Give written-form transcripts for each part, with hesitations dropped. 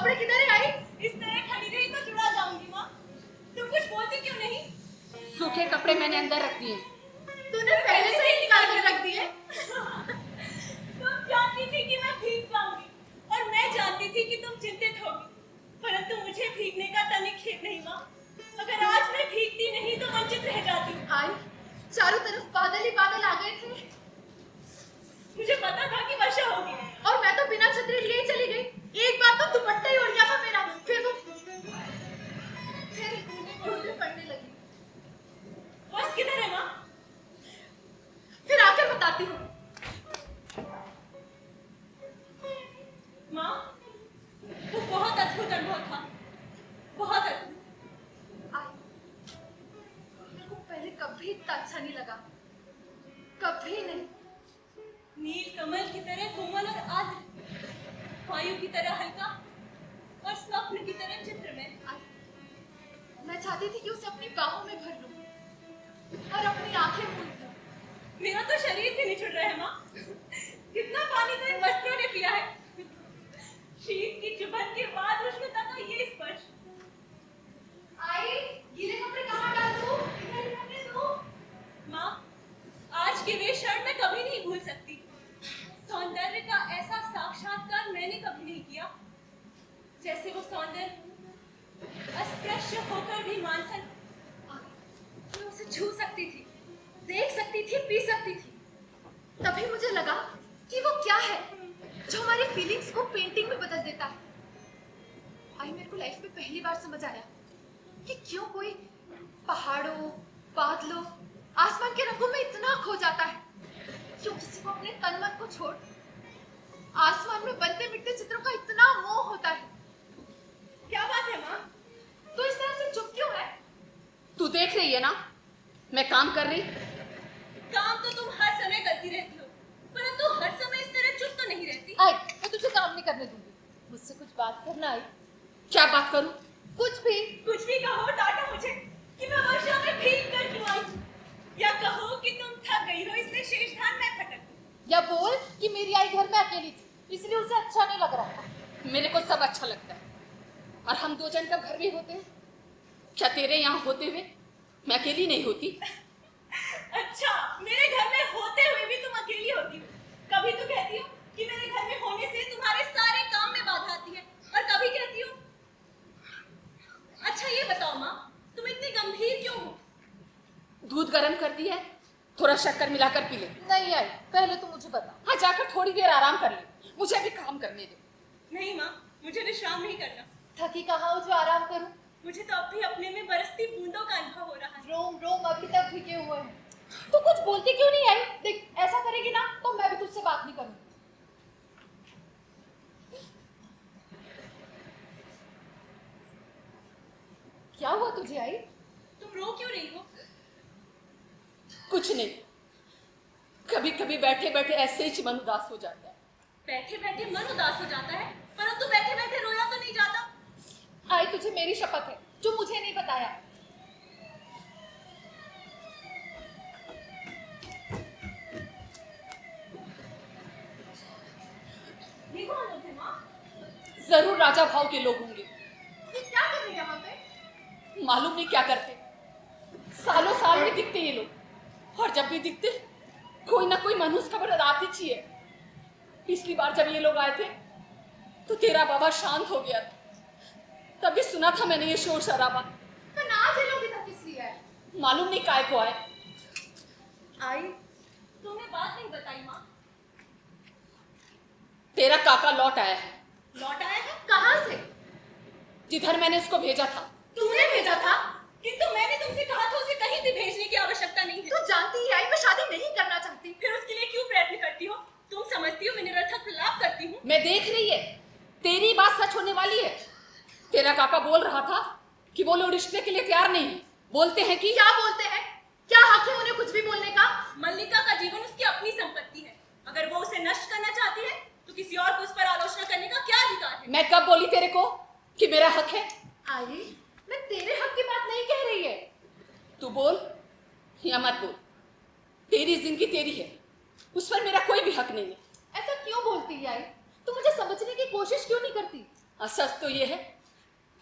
कपड़े किधर है आई? इस तरह खड़ी रही तो जुड़ा जाऊंगी माँ। तुम कुछ बोलती क्यों नहीं? सूखे कपड़े मैंने अंदर रख दिए। तूने पहले से ही निकाल कर रख दिए। तुम जानती थी कि मैं भीग जाऊंगी और मैं जानती थी कि तुम चिंतित होगी, परंतु मुझे भीगने का तनिक खेद नहीं माँ। अगर आज मैं भीगती नहीं तो वंचित रह जाती। आई, चारों तरफ बादल ही बादल आ गए थे। मुझे पता था कि वर्षा होगी और मैं तो बिना छतरी लिए ही चली गई। एक बार तो दुपट्टा ही उड़ गया था मेरा। फिर बूंदें पड़ने लगी। बस किधर है माँ? फिर आकर बताती हूँ। माँ, वो बहुत अद्भुत अनुभव था, बहुत अद्भुत। आई, मेरे को पहले कभी इतना अच्छा नहीं लगा, कभी नहीं। नील कमल की तरह कोमल और आर्द्र, वायु की तरह हल्का और स्वप्न की तरह चित्रमय। मैं चाहती थी कि उसे अपनी बाहों में भर लूं और अपनी आंखें मूंद लूं। मेरा तो शरीर भी निचुड़ रहा है माँ। कितना पानी तो इन वस्त्रों ने पिया है। शीत की चुभन के बाद उष्णता का ये स्पर्श। आई, गीले कपड़े कहाँ डाल दूं? इधर रखने दो। माँ, आज के वे क्षण मैं कभी नहीं भूल सकती। सौंदर्य का ऐसा साक्षात्कार मैंने कभी नहीं किया, जैसे वो सौंदर्य अस्पृश्य होकर भी मानसन। मैं उसे छू सकती थी, देख सकती थी, पी सकती थी। तभी मुझे लगा कि वो क्या है जो हमारी फीलिंग्स को पेंटिंग में बदल देता है। आई, मेरे को लाइफ में पहली बार समझ आया कि क्यों कोई पहाड़ों, बादलों, आसमान के रंगों में इतना खो जाता है। क्यों किसी को अपने तन मन को छोड़ आसमान में बनते मिटते चित्रों का इतना मोह होता है। क्या बात है माँ? तो इस तरह से चुप क्यों है? तू देख रही है ना मैं काम कर रही। काम तो तुम हर समय करती रहती हो, परंतु हर समय इस तरह चुप तो नहीं रहती। आई, मैं तुझे काम नहीं करने दूंगी। मुझसे कुछ बात करना। आई, क्या बात करूं? कुछ भी। कुछ भी कहो, डांटो मुझे कि मैं वर्षा में भीग कर क्यों आई, या कहो कि तुम थक गई हो इसलिए शेषधान में फटक। या बोल कि मेरी आई घर में अकेली थी इसलिए उसे अच्छा नहीं लग रहा था। मेरे को सब अच्छा लगता है और हम दो जन का घर भी होते हैं। क्या तेरे यहाँ होते हुए मैं अकेली नहीं होती? अच्छा, मेरे घर में होते हुए भी तुम अकेली होती हो। कभी तो कहती हो कि मेरे घर में होने से तुम्हारे सारे काम में बाधा आती है, और कभी कहती हो। अच्छा ये बताओ माँ, तुम इतनी गंभीर क्यों हो? दूध गर्म कर दिया है, थोड़ा शक्कर मिलाकर पी ले। नहीं आई, पहले तो मुझे बता। हाँ, जाकर थोड़ी देर आराम कर ले, मुझे भी काम करने दे। नहीं माँ, मुझे विश्राम नहीं करना। थकी कहाँ हो जो आराम करूं? मुझे तो अब भी अपने में बरसती बूंदों का अनुभव हो रहा है। रोम रोम अभी तक भीगे हुए हैं। तू कुछ बोलती क्यों नहीं? आई देख, ऐसा करेगी ना तो मैं भी तुझसे बात नहीं करूंगी। क्या हुआ तुझे आई? तुम रो क्यों रही हो? कुछ नहीं, कभी कभी बैठे बैठे ऐसे ही मन उदास हो जाता है। बैठे बैठे मन उदास हो जाता है, परंतु बैठे बैठे रोया तो नहीं जाता। आई, तुझे मेरी शपथ है जो मुझे नहीं बताया। ये कौन लोग थे माँ? जरूर राजा भाव के लोग होंगे। ये क्या कर रही है वहां पे? मालूम नहीं क्या करते, सालों साल में दिखते ये लोग, और जब भी दिखते कोई ना कोई मनहूस खबर आती चाहिए। पिछली बार जब ये लोग आए थे तो तेरा बाबा शांत हो गया था, तभी सुना था मैंने ये शोर शराबा। तो ना ये लोग इधर किस लिए आए? मालूम नहीं काय को आए। आई, तुमने बात नहीं बताई माँ। तेरा काका लौट आया है। लौट आया है? कहाँ से? जिधर मैंने उसको भेजा था। तूने भेजा था? किंतु मैंने तुमसे कहा था उसे कहीं भी भेजने की आवश्यकता नहीं है। तू जानती ही आई, मैं शादी नहीं करना चाहती। फिर उसके लिए क्यों प्रयत्न करती हो? तुम समझती हो मैं निरर्थक प्रलाप करती हूँ? मैं देख रही है, तेरी बात सच होने वाली है। तेरा काका बोल रहा था कि वो लोग रिश्ते के लिए तैयार नहीं है। बोलते हैं कि क्या बोलते हैं? क्या हक है उन्हें कुछ भी बोलने का? मल्लिका का जीवन उसकी अपनी संपत्ति है। अगर वो उसे नष्ट करना चाहती है तो किसी और को उस पर आलोचना करने का क्या अधिकार है? मैं कब बोली तेरे को कि मेरा हक है? आई, मैं तेरे हक की बात नहीं कह रही है। तू बोल या मत बोल, तेरी जिंदगी तेरी है, उस पर मेरा कोई भी हक नहीं है। ऐसा क्यों बोलती है आई? तू मुझे समझने की कोशिश क्यों नहीं करती? सच तो ये है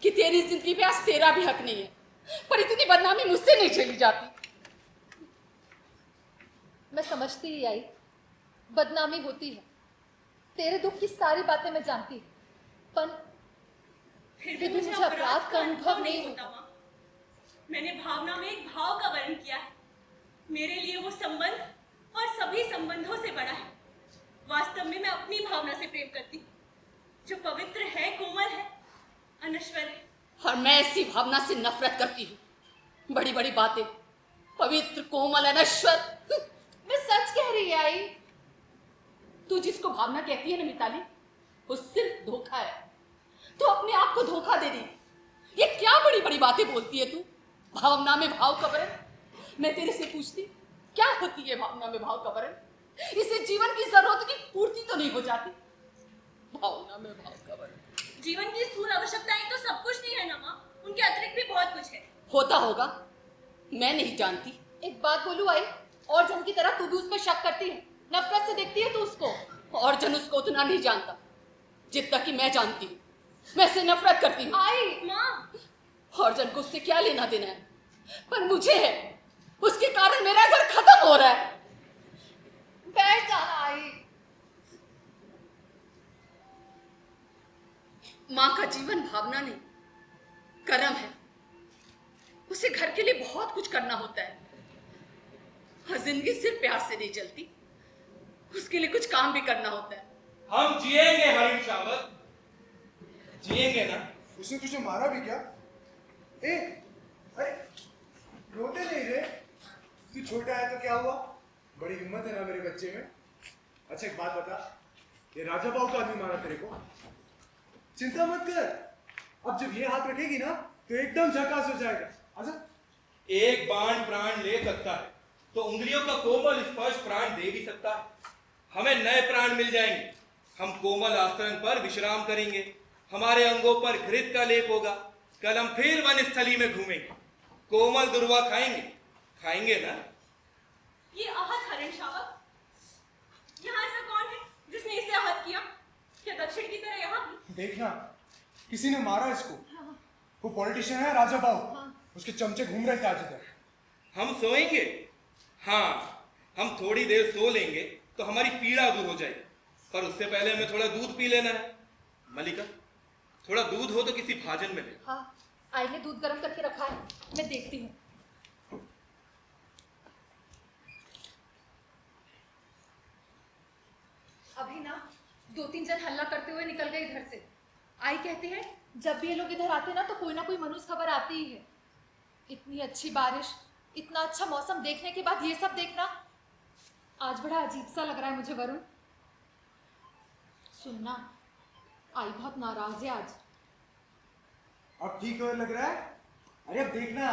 कि तेरी जिंदगी पे आज तेरा भी हक नहीं है, पर इतनी बदनामी मुझसे नहीं झेली जाती। मैं समझती ही आई, बदनामी होती है। तेरे दुख की सारी बातें मैं जानती हूँ, पर फिर भी भी मुझे मुझे अपराध का अनुभव नहीं होता माँ। मैंने भावना में एक भाव का वर्ण किया है। मेरे लिए वो संबंध और सभी संबंधों से बड़ा है। वास्तव में मैं अपनी भावना से प्रेम करती हूँ, जो पवित्र है, कोमल है, अनश्वर है। और मैं ऐसी भावना से नफरत करती हूँ। बड़ी बड़ी बातें, पवित्र, कोमल, अनश्वर। मैं सच कह रही आई। तू जिसको भावना कहती है ना मिताली, वो सिर्फ धोखा है। तू अपने आप को धोखा दे रही। ये क्या बड़ी बड़ी बातें बोलती है तू? भावना में भाव का वरण। मैं तेरे से पूछती, क्या होती है भावना में भाव का वरण? इसे जीवन की जरूरत की पूर्ति तो नहीं हो जाती? भावना में भाव का वरण। जीवन की स्थूल आवश्यकताएं तो सब कुछ नहीं है ना माँ, उनके अतिरिक्त भी बहुत कुछ है। होता होगा, मैं नहीं जानती। एक बात बोलूं आई, और जन की तरह तू भी उस पर शक करती है, नफरत से देखती है तू उसको। और जन उसको उतना नहीं जानता जितना कि मैं जानती हूँ। मैं इससे नफरत करती हूँ। आई माँ, और जन को उससे क्या लेना देना है, पर मुझे है। उसके कारण मेरा घर खत्म हो रहा है। बैठ जाना आई। माँ का जीवन भावना नहीं, कर्म है। उसे घर के लिए बहुत कुछ करना होता है। और जिंदगी सिर्फ प्यार से नहीं चलती, उसके लिए कुछ काम भी करना होता है। हम जिएंगे हरीश शावत, जिएंगे ना। उसने तुझे मारा भी क्या? ए, अरे रोते नहीं रे। तू छोटा है तो क्या हुआ? बड़ी हिम्मत है ना मेरे बच्चे में। अच्छा एक बात बता, ये राजा बाबू का आदमी मारा तेरे को? चिंता मत कर, अब जब ये हाथ रखेगी ना तो एकदम झकास हो जाएगा। आजा। एक बाण प्राण ले सकता है तो उंगलियों का कोमल स्पर्श प्राण दे भी सकता है। हमें नए प्राण मिल जाएंगे। हम कोमल आसन पर विश्राम करेंगे। हमारे अंगों पर घृत का लेप होगा। कल हम फिर वन स्थली में घूमेंगे, कोमल दुर्वा खाएंगे। खाएंगे ना? ये आहत हरण शावक, यहाँ ऐसा कौन है जिसने इसे आहत किया? क्या दक्षिण की तरह यहाँ भी? देखना, किसी ने मारा इसको। वो पॉलिटिशियन है राजा बाबू, उसके चमचे घूम रहे थे आज इधर। हम सोएंगे? हाँ, हम थोड़ी देर सो लेंगे तो हमारी पीड़ा दूर हो जाएगी। पर उससे पहले हमें थोड़ा दूध पी लेना है। मलिका, थोड़ा दूध हो तो किसी भाजन में ले। हाँ, आई ने दूध गर्म करके रखा है, मैं देखती हूँ। अभी ना 2-3 जन हल्ला करते हुए निकल गए इधर से। आई कहते हैं जब भी ये लोग इधर आते ना तो कोई ना कोई मनुष्य खबर आती ही है। इतनी अच्छी बारिश, इतना अच्छा मौसम देखने के बाद ये सब देखना आज बड़ा अजीब सा लग रहा है मुझे। वरुण सुनना, आई बहुत नाराज है आज। अब ठीक हो लग रहा है? अरे अब देखना,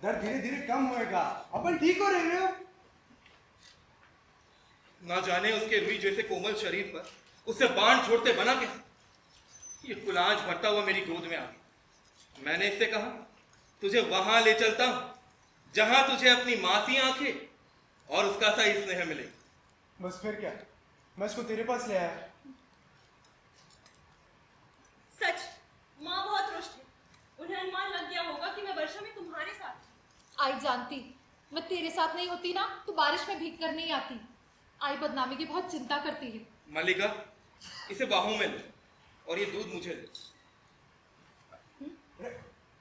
दर्द धीरे धीरे कम होएगा, अपन ठीक हो रहे हो। ना जाने उसके रुई जैसे कोमल शरीर पर उसे बाण छोड़ते बना कैसे? ये कुलांच भरता हुआ मेरी गोद में आ गया। मैंने इससे कहा, तुझे वहां ले चलता हूं जहां तुझे अपनी मासी आंखें और उसका सा स्नेह मिलेगा। बस फिर क्या, मैं इसको तेरे पास ले आया। सच, माँ बहुत रुष्ट है। उन्हें अनुमान लग गया होगा कि मैं वर्षा में तुम्हारे साथ। आई जानती मैं तेरे साथ नहीं होती ना तो बारिश में भीग कर नहीं आती। आई बदनामी की बहुत चिंता करती है। मलिका, इसे बाहों में ले और ये दूध मुझे दे।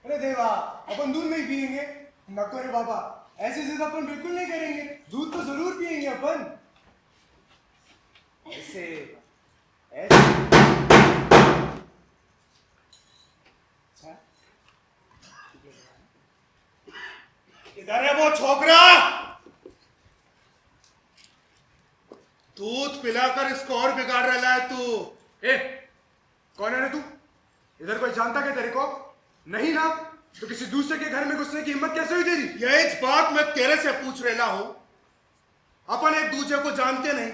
अरे देवा, अपन दूध नहीं पियेंगे? नको रे बाबा, ऐसे जिद अपन बिल्कुल नहीं करेंगे। दूध तो जरूर पियेंगे अपन। ऐसे ऐसे। अच्छा, इधर है वो छोकरा। दूध पिलाकर इसको और बिगाड़ रहा है तू। ए, कौन है रे तू? इधर कोई जानता क्या तेरे को? नहीं ना, तो किसी दूसरे के घर में घुसने की हिम्मत कैसे हुई तेरी? यही बात मैं तेरे से पूछ रहा हूं। अपन एक दूसरे को जानते नहीं,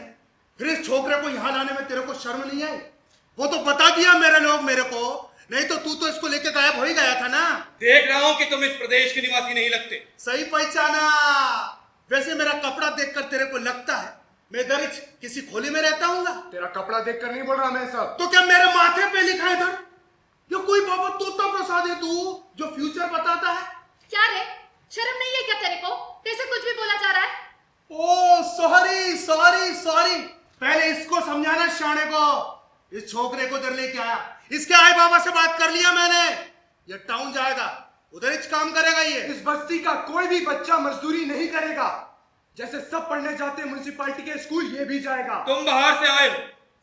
फिर इस छोकरे को यहां लाने में तेरे को शर्म नहीं आई? वो तो बता दिया मेरे लोग मेरे को, नहीं तो तू तो इसको लेके गायब हो ही गया था ना। देख रहा हूं कि तुम इस प्रदेश के निवासी नहीं लगते। सही पहचाना। वैसे मेरा कपड़ा देखकर तेरे को लगता है मैं दरिच किसी खोली में रहता हूँ? तेरा कपड़ा देखकर नहीं बोल रहा मैं सब। तो क्या मेरे माथे पे लिखा है इधर उस्ताद है तू जो फ्यूचर बताता है? क्या रे, शर्म नहीं है क्या तेरे को? कैसे कुछ भी बोला जा रहा है? ओ सॉरी सॉरी सॉरी, पहले इसको समझाना शाने को। इस छोकरे को इधर लेके आया, इसके आई बाबा से बात कर लिया मैंने। ये टाउन जाएगा, उधर ही काम करेगा। ये इस बस्ती का कोई भी बच्चा मजदूरी नहीं करेगा। जैसे सब पढ़ने जाते हैं म्युनिसिपैलिटी के स्कूल, ये भी जाएगा। तुम बाहर से आए हो,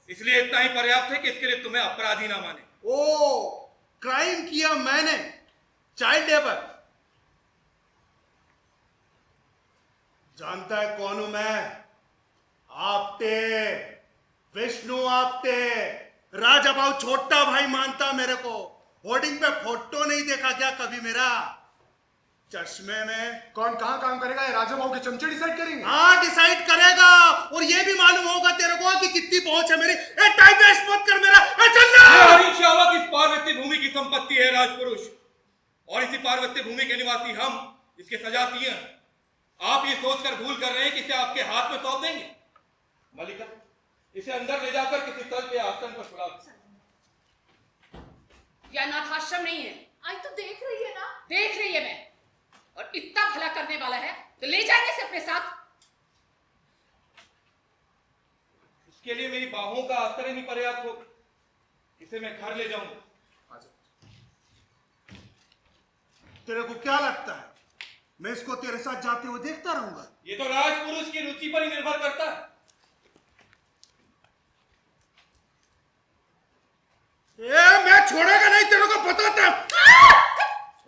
इसलिए इतना ही पर्याप्त है कि इसके लिए तुम्हें अपराधी ना माने। ओ क्राइम किया मैंने, चाइल्ड लेबर। जानता है कौन हूं मैं? आपटे, विष्णु आपटे। राजा भाव छोटा भाई मानता मेरे को। होर्डिंग पे फोटो नहीं देखा क्या कभी मेरा? चश्मे में। कौन कहाँ काम करेगा ये राजा भाव के चमचे डिसाइड करेंगे। हाँ डिसाइड करेगा, और ये भी मालूम होगा तेरे को कि कितनी पहुंच है मेरी। ए टाइम वेस्ट मत कर मेरा, ए चल ना। हरीश शावक इस पार्वती भूमि की संपत्ति है राजपुरुष, और इसी पार्वती भूमि के निवासी हम इसके सजातीय हैं। आप ये सोचकर भूल कर रहे हैं कि इसे आपके हाथ में सौंप देंगे। मलिका, इसे अंदर ले जाकर किसी तल के आसन पर सुला दो। यह अनाथाश्रम नहीं है। आई तो देख रही है ना। देख रही है मैं, और इतना भला करने वाला है तो ले जाएंगे इसे अपने साथ। इसके लिए मेरी बाहों का आश्रय नहीं पर्याप्त हो, इसे मैं घर ले जाऊंगा। तेरे को क्या लगता है मैं इसको तेरे साथ जाते हुए देखता रहूंगा? ये तो राजपुरुष की रुचि पर ही निर्भर करता है। मैं छोड़ेगा नहीं, तेरे को पता था।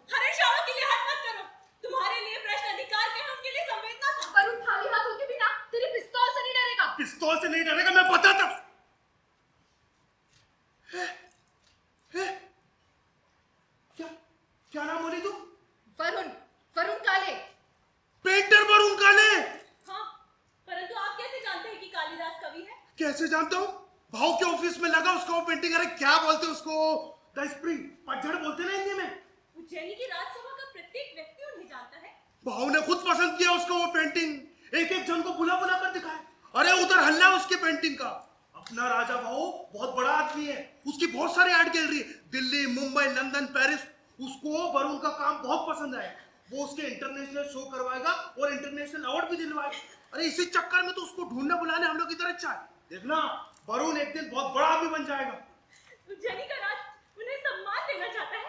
हरीश शावक के लिए हाथ मत करो। तुम्हारे लिए प्रश्न अधिकार के हम के लिए संवेदना था। वरुण खाली हाथ होके भी ना तेरी पिस्तौल से नहीं डरेगा। पिस्तौल से नहीं डरेगा, मैं पता था। क्या क्या नाम बोली तू? वरुण, वरुण काले। पेंटर वरुण काले। हाँ, परंतु आप कैसे जानते हैं कि कालिदास कवि है? कैसे जानता हूँ? भाव के ऑफिस में लगा उसका वो पेंटिंग। अरे क्या बोलते हैं उसको? द स्प्रिंग, पतझड़ बोलते ना हिंदी में। उज्जैनी की राजसभा का प्रत्येक व्यक्ति उन्हें जानता है। भाव ने खुद पसंद किया उसका वो पेंटिंग। एक एक जन को बुला बुला कर दिखाया। अरे उधर हल्ला उसके पेंटिंग का। अपना राजा भाव बहुत बड़ा आदमी है, उसकी बहुत सारी आर्ट गैलरी है, दिल्ली, मुंबई, लंदन, पेरिस। उसको वरुण का काम बहुत पसंद आया। वो उसके इंटरनेशनल शो करवाएगा और इंटरनेशनल अवार्ड भी दिलवाएगा। अरे इसी चक्कर में तो उसको ढूंढने बुलाने हम लोग इधर अच्छा है। देखना वरुण एक दिन बहुत बड़ा आदमी बन जाएगा। उज्जैनी का राज उन्हें सम्मान देना चाहता है।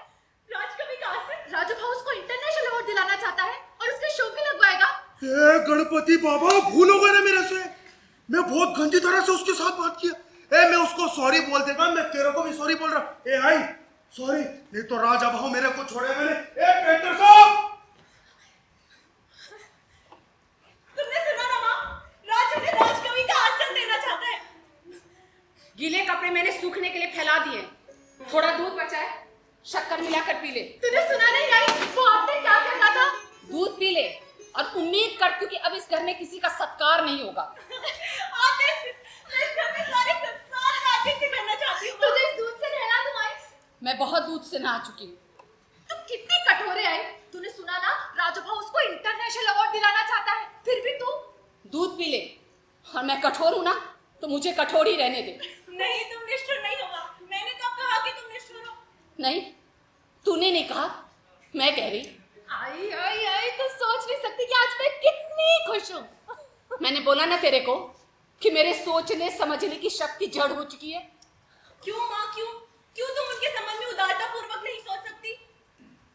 राजकवि का आसन। राजू भाऊ उसको इंटरनेशनल अवार्ड दिलाना चाहता है और उसके शो भी लगवाएगा। ए गणपति बाबा, भूल हो गए ना मेरे से। मैं बहुत गंदी तरह से उसके साथ बात किया। ए मैं उसको सॉरी बोल देगा, मैं तेरे को भी सॉरी बोल रहा। ए आई सॉरी, नहीं तो राजा भाव मेरे को छोड़े मैंने। ए पेंटर साहब, तुमने सुना ना माँ, राज उन्हें राजकवि का आसन देना चाहता है। गीले कपड़े मैंने सूखने के लिए फैला दिए। थोड़ा दूध बचा है, शक्कर मिलाकर पी ले। तूने सुना नहीं आई? वो आपने क्या कहना था? दूध पी ले और उम्मीद कर, क्योंकि अब इस घर में किसी का सत्कार नहीं होगा। आते मैं इस घर में सारे संसार का आतिथ्य करना चाहती हूँ। तुझे इस दूध से नहला दूं आई? मैं बहुत दूध से नहा चुकी हूँ। तू कितनी कठोर है आई? तूने सुना ना, राजू भाऊ उसको इंटरनेशनल अवार्ड दिलाना चाहता है, फिर भी तू दूध पी ले। और मैं कठोर हूं ना, तो मुझे कठोर ही रहने दे। नहीं, तुम निष्ठुर नहीं होगा। मैंने कब कहा कि तुम निष्ठुर हो? नहीं, तूने नहीं कहा, मैं कह रही। आई आई आई, तू सोच नहीं सकती कि आज मैं कितनी खुश हूँ। मैंने बोला ना तेरे को कि मेरे सोचने समझने की शक्ति जड़ हो चुकी है। क्यों माँ, क्यों क्यों तुम उनके संबंध में उदारता पूर्वक नहीं सोच सकती?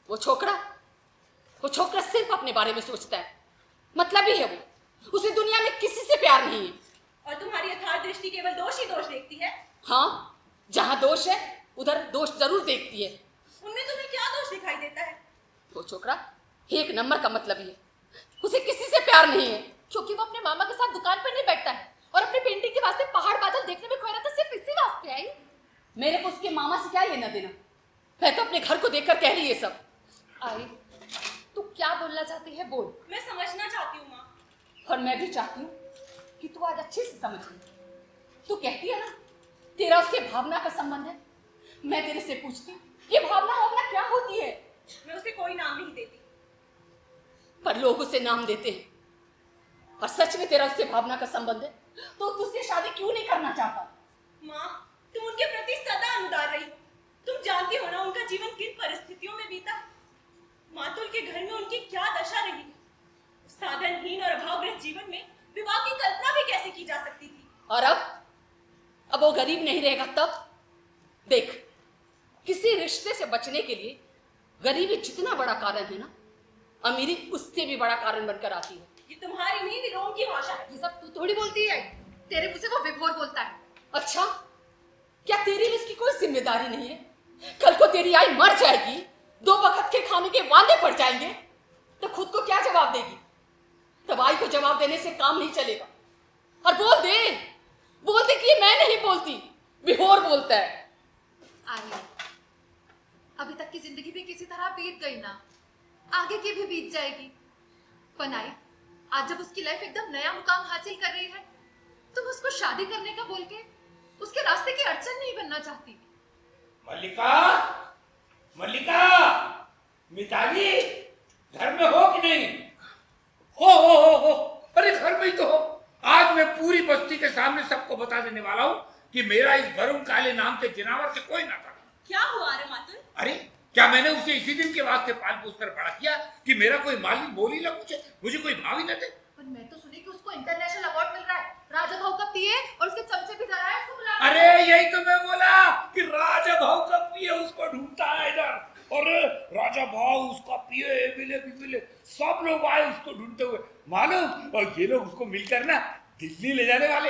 वो छोकरा सिर्फ अपने बारे में सोचता है, मतलब ही है वो। उसे दुनिया में किसी से प्यार नहीं है। और तुम्हारी यथार्थ दृष्टि केवल दोष ही दोष देखती है। हाँ, जहां दोष है उधर दोष जरूर देखती है। उनमें तुम्हें क्या दोष दिखाई देता है? वो छोकरा एक नंबर का मतलब ही है, उसे किसी से प्यार नहीं है। क्योंकि वो अपने मामा के साथ दुकान पर नहीं बैठता है और अपनी पेंटिंग के वास्ते पहाड़ बादल देखने में खोया रहता, सिर्फ इसी वास्ते आई। मेरे को उसके मामा से क्या लेना देना? मैं तो अपने घर को देखकर कह रही ये सब। आई, तू क्या बोलना चाहती है बोल। मैं समझना चाहती हूँ माँ। और मैं भी चाहती हूँ कि तू आज अच्छे से समझ ले। तू कहती है ना तेरा उससे भावना का संबंध है। मैं तेरे से पूछती हूँ, ये भावना क्या होती है? मैं उसे कोई नाम नहीं देती। पर लोग उसे नाम देते हैं। और सच में तेरा उससे भावना का संबंध है तो तुझसे शादी क्यों नहीं करना चाहता? माँ, तुम उनके प्रति सदा अनुदार रही हो। तुम जानती हो ना उनका जीवन किन परिस्थितियों में मातुल के घर में उनकी क्या दशा रही। साधनहीन और अभावग्रस्त जीवन में विवाह की कल्पना भी कैसे की जा सकती थी। और अब वो गरीब नहीं रहेगा तब। देख, किसी रिश्ते से बचने के लिए गरीबी जितना बड़ा कारण है ना, अमीरी उससे भी बड़ा कारण बनकर आती है। ये तुम्हारी नहीं विरोध की भाषा है। ये सब तू थोड़ी बोलती है, तेरे मुंह से वो विभोर बोलता है। अच्छा, क्या तेरी भी इसकी कोई जिम्मेदारी नहीं है? कल को तेरी आई मर जाएगी, 2 वक्त के खाने के वादे पड़ जाएंगे, तो खुद को क्या जवाब देगी? तब आई को जवाब देने से काम नहीं चलेगा। और बोल दे कि ये मैं नहीं बोलती, विभोर बोलता है। आर्य, अभी तक की जिंदगी भी किसी तरह बीत गई ना, आगे की भी बीत जाएगी। पनाई, आज जब उसकी लाइफ एकदम नया मुकाम हासिल कर रही है, तुम उसको शादी करने का बोल के उसके रास्ते की अड़चन नहीं बनना चाहती। मल्लिका, मल्लिका, मिताली, घर में हो कि नहीं? हो, अरे घर में ही तो हो। आज मैं पूरी बस्ती के सामने सबको बता देने वाला हूँ कि मेरा इस वरुण काले नाम के जिनावर से कोई नाता नहीं। क्या हुआ रे मातुल? अरे क्या मैंने उसे इसी दिन के वास्ते पाल पोस कर बड़ा किया कि मेरा कोई माली बोली न पूछे, मुझे कोई भाव ही न दे? पर मैं तो सुनी कि उसको इंटरनेशनल अवार्ड मिल रहा है, राजा भाव का पीए और उसके चमचे भी जरा है, उसको बुला रहा है। अरे यही तो मैं बोला कि राजा भाव का पिए उसको ढूंढता है इधर। और राजा भाव उसका पिए मिले सब लोग आए उसको ढूंढते हुए, मालूम? और ये लोग उसको मिलकर ना दिल्ली ले जाने वाले।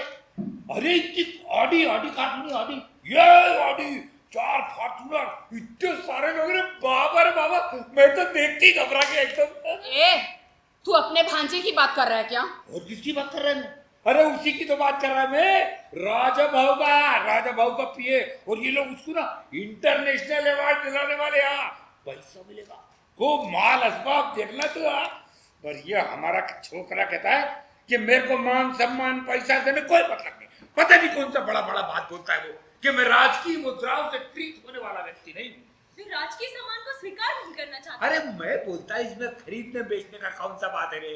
अरे इतनी ऑडी कार्टूनी ये ऑडी 4 फॉर्च्यूनर, इतने सारे लोग रे बाबा रे बाबा, मैं तो देखते ही घबरा गया एकदम। तू अपने भांजे की बात कर रहा है क्या? और किसकी बात कर रहा है? अरे उसी की तो बात कर रहा है मैं, राजा भाव का पिए। और ये लोग उसको ना इंटरनेशनल अवार्ड दिलाने वाले। पैसा मिलेगा, खूब माल असबाब, देखना तो। पर ये हमारा छोकरा कहता है कि मेरे को मान सम्मान पैसा देने कोई मतलब नहीं। पता नहीं कौन सा बड़ा बात बोलता है वो, कि मैं राजकीय मुद्राओं से ट्रीट होने वाला व्यक्ति नहीं हूँ। फिर राजकीय सामान को स्वीकार नहीं करना चाहता। अरे मैं बोलता है इसमें खरीदने बेचने का कौन सा बात है रे?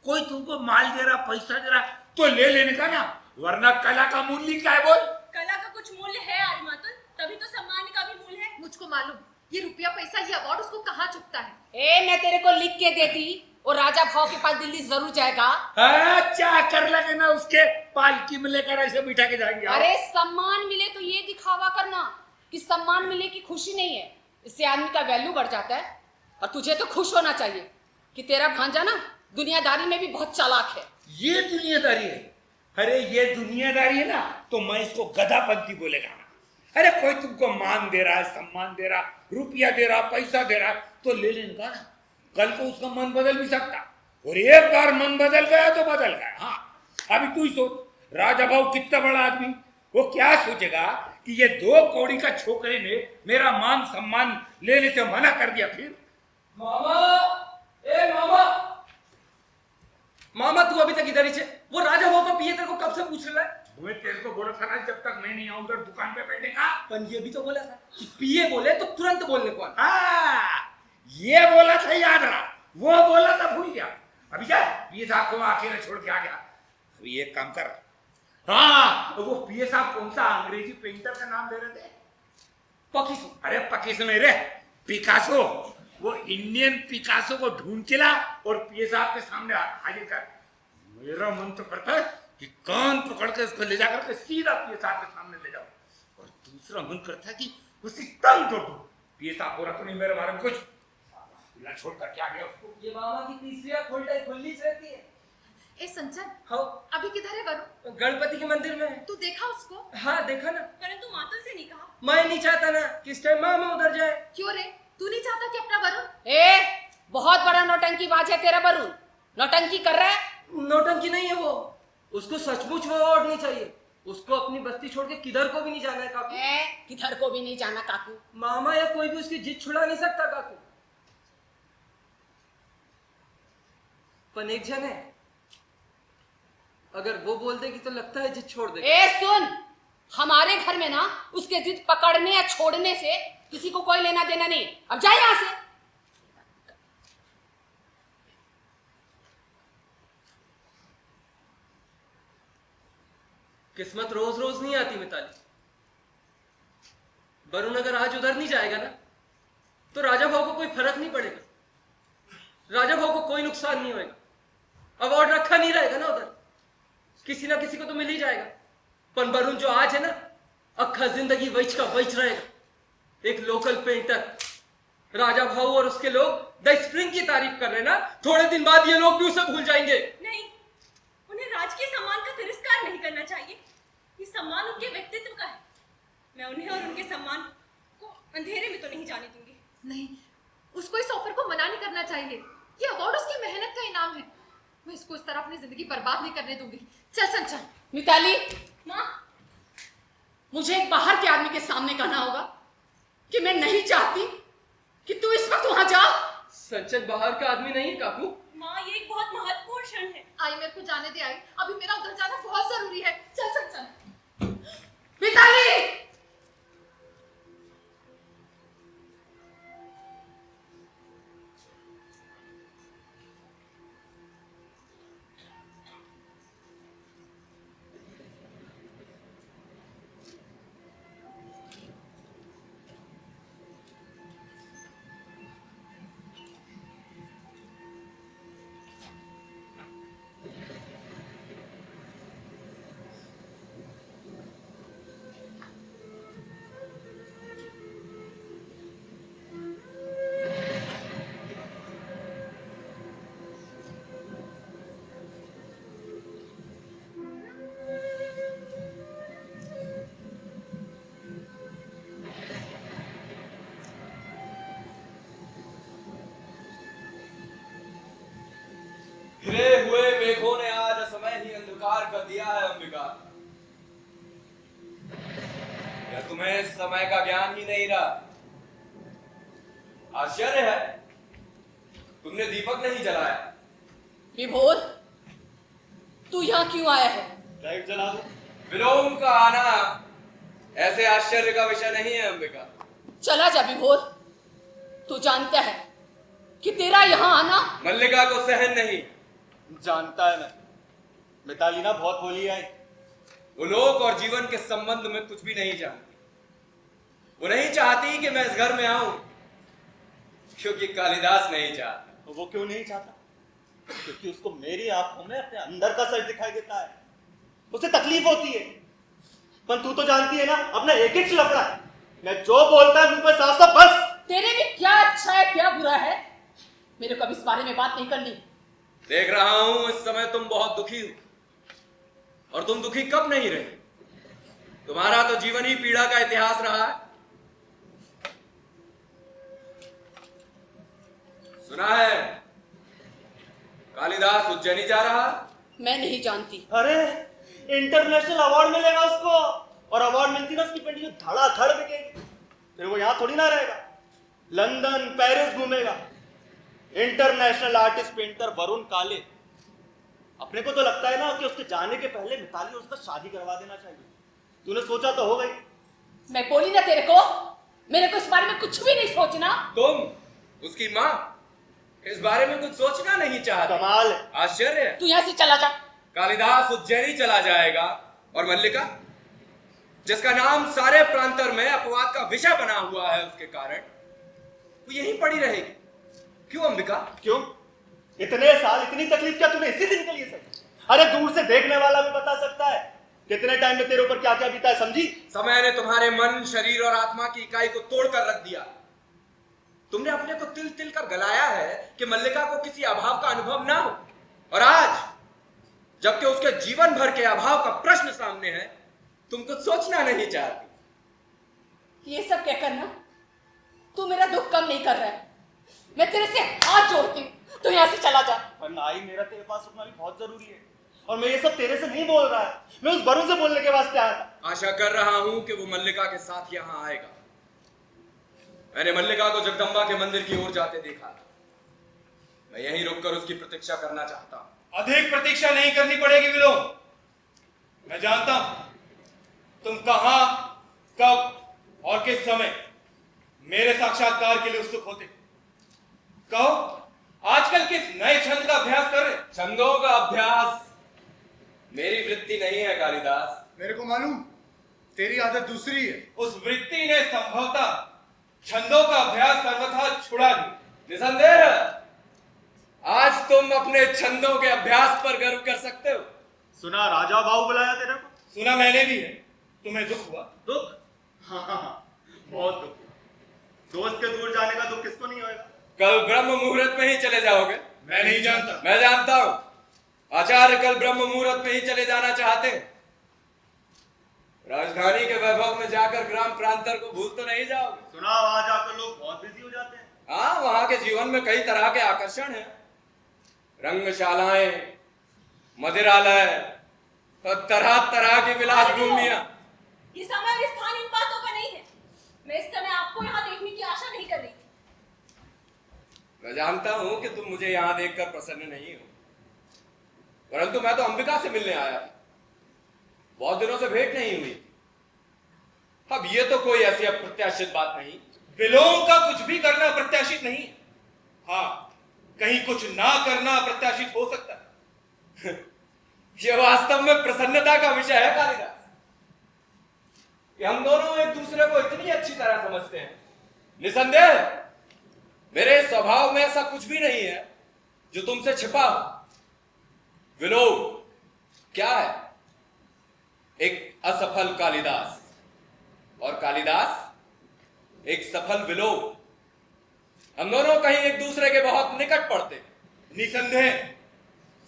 कोई तुमको माल दे रहा, पैसा दे रहा तो ले लेने का ना, वरना कला का मूल्य क्या है बोल? कला का कुछ मूल्य है आर्य मातुल, तभी तो सम्मान का भी मूल्य है। मुझको मालूम, ये रुपया पैसा, ये अवार्ड उसको कहाँ चुकता है। मैं तेरे को लिख के देती और राजा भाव के पास दिल्ली जरूर जाएगा। अच्छा कर लगे ना, उसके पालकी में लेकर ऐसे बिठा के जाएंगे। अरे सम्मान मिले तो ये दिखावा करना कि सम्मान मिले की खुशी नहीं है, इससे आदमी का वैल्यू बढ़ जाता है। और तुझे तो खुश होना चाहिए कि तेरा भांजा ना दुनियादारी में भी बहुत चालाक है। ये दुनियादारी है? अरे ये दुनियादारी है ना तो मैं इसको गधापंथी बोलेगा। अरे कोई तुमको मान दे रहा है, सम्मान दे रहा, रुपया दे रहा, पैसा दे रहा तो ले लेने का ना। कल को उसका मन बदल भी सकता, और एक बार मन बदल गया तो बदल गया। हाँ, अभी तू ही सोच, राजा भाव कितना बड़ा आदमी, वो क्या सोचेगा कि ये 2 कौड़ी का छोकरे ने मेरा मान सम्मान लेने से मना कर दिया। फिर मामा तू अभी तक इधर ही छे? वो राजा भाव का पिए तेरे को कब से पूछ रहा है? मैं तेरे को बोला था ना, जब तक मैं नहीं आऊंगा दुकान पे बैठेगा। पर ये भी तो बोला था कि पिए बोले तो तुरंत बोलने को। ये बोला था, याद रहा। वो बोला था, भूल गया। अभी क्या पिए साहब को अकेले छोड़ के आ गया। अभी एक काम कर, वो पिए साहब कौन सा अंग्रेजी पेंटर का नाम दे रहे थे? पकीसो। अरे पकीसो नहीं रे, पिकासो। वो इंडियन पिकासो को ढूंढ के ला और पिए साहब के सामने हाजिर कर। मेरा मन तो करता है कि कान पकड़ के उसको ले जाकर के सीधा पिए साहब के सामने ले जाओ, और दूसरा मन करता है कि उसकी टांग तोड़ दूं। पिए साहब बोला तो नहीं मेरे बारे में कुछ, छोड़ कर क्या गया उसको। ये मामा की तीसरी खुली रहती है। ए संचन, हाँ, अभी किधर है वरुण? गणपति के मंदिर में है। तू देखा उसको? हाँ देखा ना। परंतु मातुल से नहीं कहा। मैं नहीं चाहता ना किस टाइम मामा उधर जाए। क्यों रे, तू नहीं चाहता कि अपना वरुण? बहुत बड़ा नौटंकीबाज है तेरा वरुण, नौटंकी कर रहा है। नौटंकी नहीं है वो, उसको सचमुच वो अवार्ड नहीं चाहिए। उसको अपनी बस्ती छोड़ के किधर को भी नहीं जाना है काकू। किधर को भी नहीं जाना काकू। मामा या कोई भी उसकी जिद छुड़ा नहीं सकता काकू। पर एक जन है, अगर वो बोल देगी तो लगता है जिद छोड़ देगी। सुन, हमारे घर में ना उसके जिद पकड़ने या छोड़ने से किसी को कोई लेना देना नहीं। अब जा यहां से। किस्मत रोज रोज नहीं आती मिताली। वरुण अगर आज उधर नहीं जाएगा ना तो राजा भाव को कोई फर्क नहीं पड़ेगा। राजा भाव को कोई नुकसान नहीं होएगा, अवार्ड रखा नहीं रहेगा ना उधर, किसी ना किसी को तो मिल ही जाएगा। पर वरुण जो आज है ना, अक्खा जिंदगी वैच का वैच रहेगा। एक लोकल पेंटर, राजा भाऊ और उसके लोग द स्प्रिंग की तारीफ कर रहे हैं ना, थोड़े दिन बाद ये लोग भी उसे भूल जाएंगे। नहीं, उन्हें राजकीय सम्मान का तिरस्कार नहीं करना चाहिए। ये सम्मान उनके व्यक्तित्व का है। मैं उन्हें और उनके सम्मान को अंधेरे में तो नहीं जाने दूंगी। नहीं, उसको इस ऑफर को मना नहीं करना चाहिए। ये अवार्ड उसकी मेहनत का इनाम है। मैं इसको इस तरह अपनी जिंदगी बर्बाद नहीं करने दूंगी। चल संचन। मिताली, माँ, मुझे एक बाहर के आदमी के सामने कहना होगा कि मैं नहीं चाहती कि तू इस वक्त वहां जा। संचन बाहर का आदमी नहीं है काकू। माँ, ये एक बहुत महत्वपूर्ण क्षण है। आई, मेरे को जाने दे आई, अभी मेरा उधर जाना बहुत जरूरी है। चल संचन। मिताली, घिरे हुए मेघों ने आज असमय ही अंधकार कर दिया है अंबिका। क्या तुम्हें समय का ज्ञान ही नहीं रहा? आश्चर्य है, तुमने दीपक नहीं जलाया। विभोर, तू यहाँ क्यों आया है? लाइट जला दो। विलोम का आना ऐसे आश्चर्य का विषय नहीं है अंबिका। चला जा विभोर। तू जानता है कि तेरा यहाँ आना मल्लिका को सहन नहीं। जानता है मैं, मिताली ना बहुत बोली आई। वो लोक और जीवन के संबंध में कुछ भी नहीं जानती। वो नहीं चाहती कि मैं इस घर में आऊं, क्योंकि कालिदास नहीं चाहता। वो क्यों नहीं चाहता? क्योंकि उसको मेरी आंखों में अपने अंदर का सच दिखाई देता है, उसे तकलीफ होती है। पर तू तो जानती है ना, अपना एक ही लफड़ा है। मैं जो बोलता है मुंह पे साफ साफ बस। तेरे में क्या अच्छा है क्या बुरा है, मेरे को अब इस बारे में बात नहीं करनी। देख रहा हूं इस समय तुम बहुत दुखी हो, और तुम दुखी कब नहीं रहे? तुम्हारा तो जीवन ही पीड़ा का इतिहास रहा है। सुना है कालिदास उज्जैनी जा रहा? मैं नहीं जानती। अरे इंटरनेशनल अवार्ड मिलेगा उसको, और अवार्ड मिलती ना उसकी पेंटिंग धड़ाधड़ बिकेगी। फिर वो यहाँ थोड़ी ना रहेगा, लंदन पेरिस घूमेगा। इंटरनेशनल आर्टिस्ट पेंटर वरुण काले। अपने को तो लगता है ना कि उसके जाने के पहले मिताली उसका शादी करवा देना चाहिए। तूने सोचा तो हो गई। मैं बोली ना तेरे को, मेरे को इस बारे में कुछ भी नहीं सोचना। तुम उसकी मां इस बारे में कुछ सोचना नहीं चाहती। कमाल है। आश्चर्य है। तू यहाँ से चला जा। कालिदास उज्जैनी चला जाएगा, और मल्लिका जिसका नाम सारे प्रांतर में अपवाद का विषय बना हुआ है, उसके कारण वो यहीं पड़ी रहेगी। क्यों अंबिका? क्यों? इतने साल इतनी तकलीफ क्या तूने इसी दिन के लिए सही? अरे दूर से देखने वाला भी बता सकता है कितने टाइम में तेरे ऊपर क्या क्या बीता है, समझी? समय ने तुम्हारे मन, शरीर और आत्मा की इकाई को तोड़कर रख दिया। तुमने अपने को तिल तिल कर गलाया है कि मल्लिका को किसी अभाव का अनुभव ना हो, और आज जबकि उसके जीवन भर के अभाव का प्रश्न सामने है, तुम कुछ सोचना नहीं चाहती। ये सब क्या करना, तू मेरा दुख कम नहीं कर रहा है। मैं तेरे से हाथ जोड़ती हूँ, तू यहाँ से चला जा। पर आई, मेरा तेरे पास रुकना भी बहुत जरूरी है, और मैं ये सब तेरे से नहीं बोल रहा है, मैं उस वरुण से बोलने के वास्ते आया था। आशा कर रहा हूं कि वो मल्लिका के साथ यहां आएगा। मैंने मल्लिका को जगदंबा के मंदिर की ओर जाते देखा था। मैं यहीं रुककर उसकी प्रतीक्षा करना चाहता हूं। अधिक प्रतीक्षा नहीं करनी पड़ेगी विलोम। मैं जानता हूं तुम कहां, कब और किस समय मेरे साक्षात्कार के लिए उत्सुक होते। कहो, आजकल किस नए छंद का अभ्यास कर रहे? छंदों का अभ्यास मेरी वृत्ति नहीं है कालिदास। मेरे को मालूम तेरी आदत दूसरी है। उस वृत्ति ने संभवतः छंदों का अभ्यास सर्वथा छुड़ा दी। निसंदेह आज तुम अपने छंदों के अभ्यास पर गर्व कर सकते हो। सुना राजा बाबू बुलाया तेरे को? सुना मैंने भी है। तुम्हें दुख हुआ? दुख? हाँ, बहुत दुख। दोस्त के दूर जाने का दुख किसको नहीं होएगा? कल ब्रह्म मुहूर्त में ही चले जाओगे? मैं नहीं जानता। मैं जानता हूं। आचार्य कल ब्रह्म मुहूर्त में ही चले जाना चाहते हैं। राजधानी के वैभव में जाकर ग्राम प्रांतर को भूल तो नहीं जाओगे? सुना वहां जाकर लोग बहुत बिजी हो जाते हैं। हाँ, वहां के जीवन में कई तरह के आकर्षण हैं। रंगशालाएं, मदिरालय और तरह तरह की विलास भूमियां। ये समय और स्थान इन बातों का नहीं है। मैं इस समय आपको यहाँ देखने की आशा नहीं कर रही थी। मैं जानता हूं कि तुम मुझे यहां देखकर प्रसन्न नहीं हो, परंतु मैं तो अंबिका से मिलने आया था। बहुत दिनों से भेंट नहीं हुई। अब ये तो कोई ऐसी अप्रत्याशित बात नहीं। विलोम का कुछ भी करना अप्रत्याशित नहीं है। हाँ, कहीं कुछ ना करना अप्रत्याशित हो सकता है। यह वास्तव में प्रसन्नता का विषय है कालिदास, कि हम दोनों एक दूसरे को इतनी अच्छी तरह समझते हैं। निसंदेह मेरे स्वभाव में ऐसा कुछ भी नहीं है जो तुमसे छिपा हो। विलोम क्या है? एक असफल कालिदास और कालिदास एक सफल विलोम। हम दोनों कहीं एक दूसरे के बहुत निकट पड़ते हैं। निसंदेह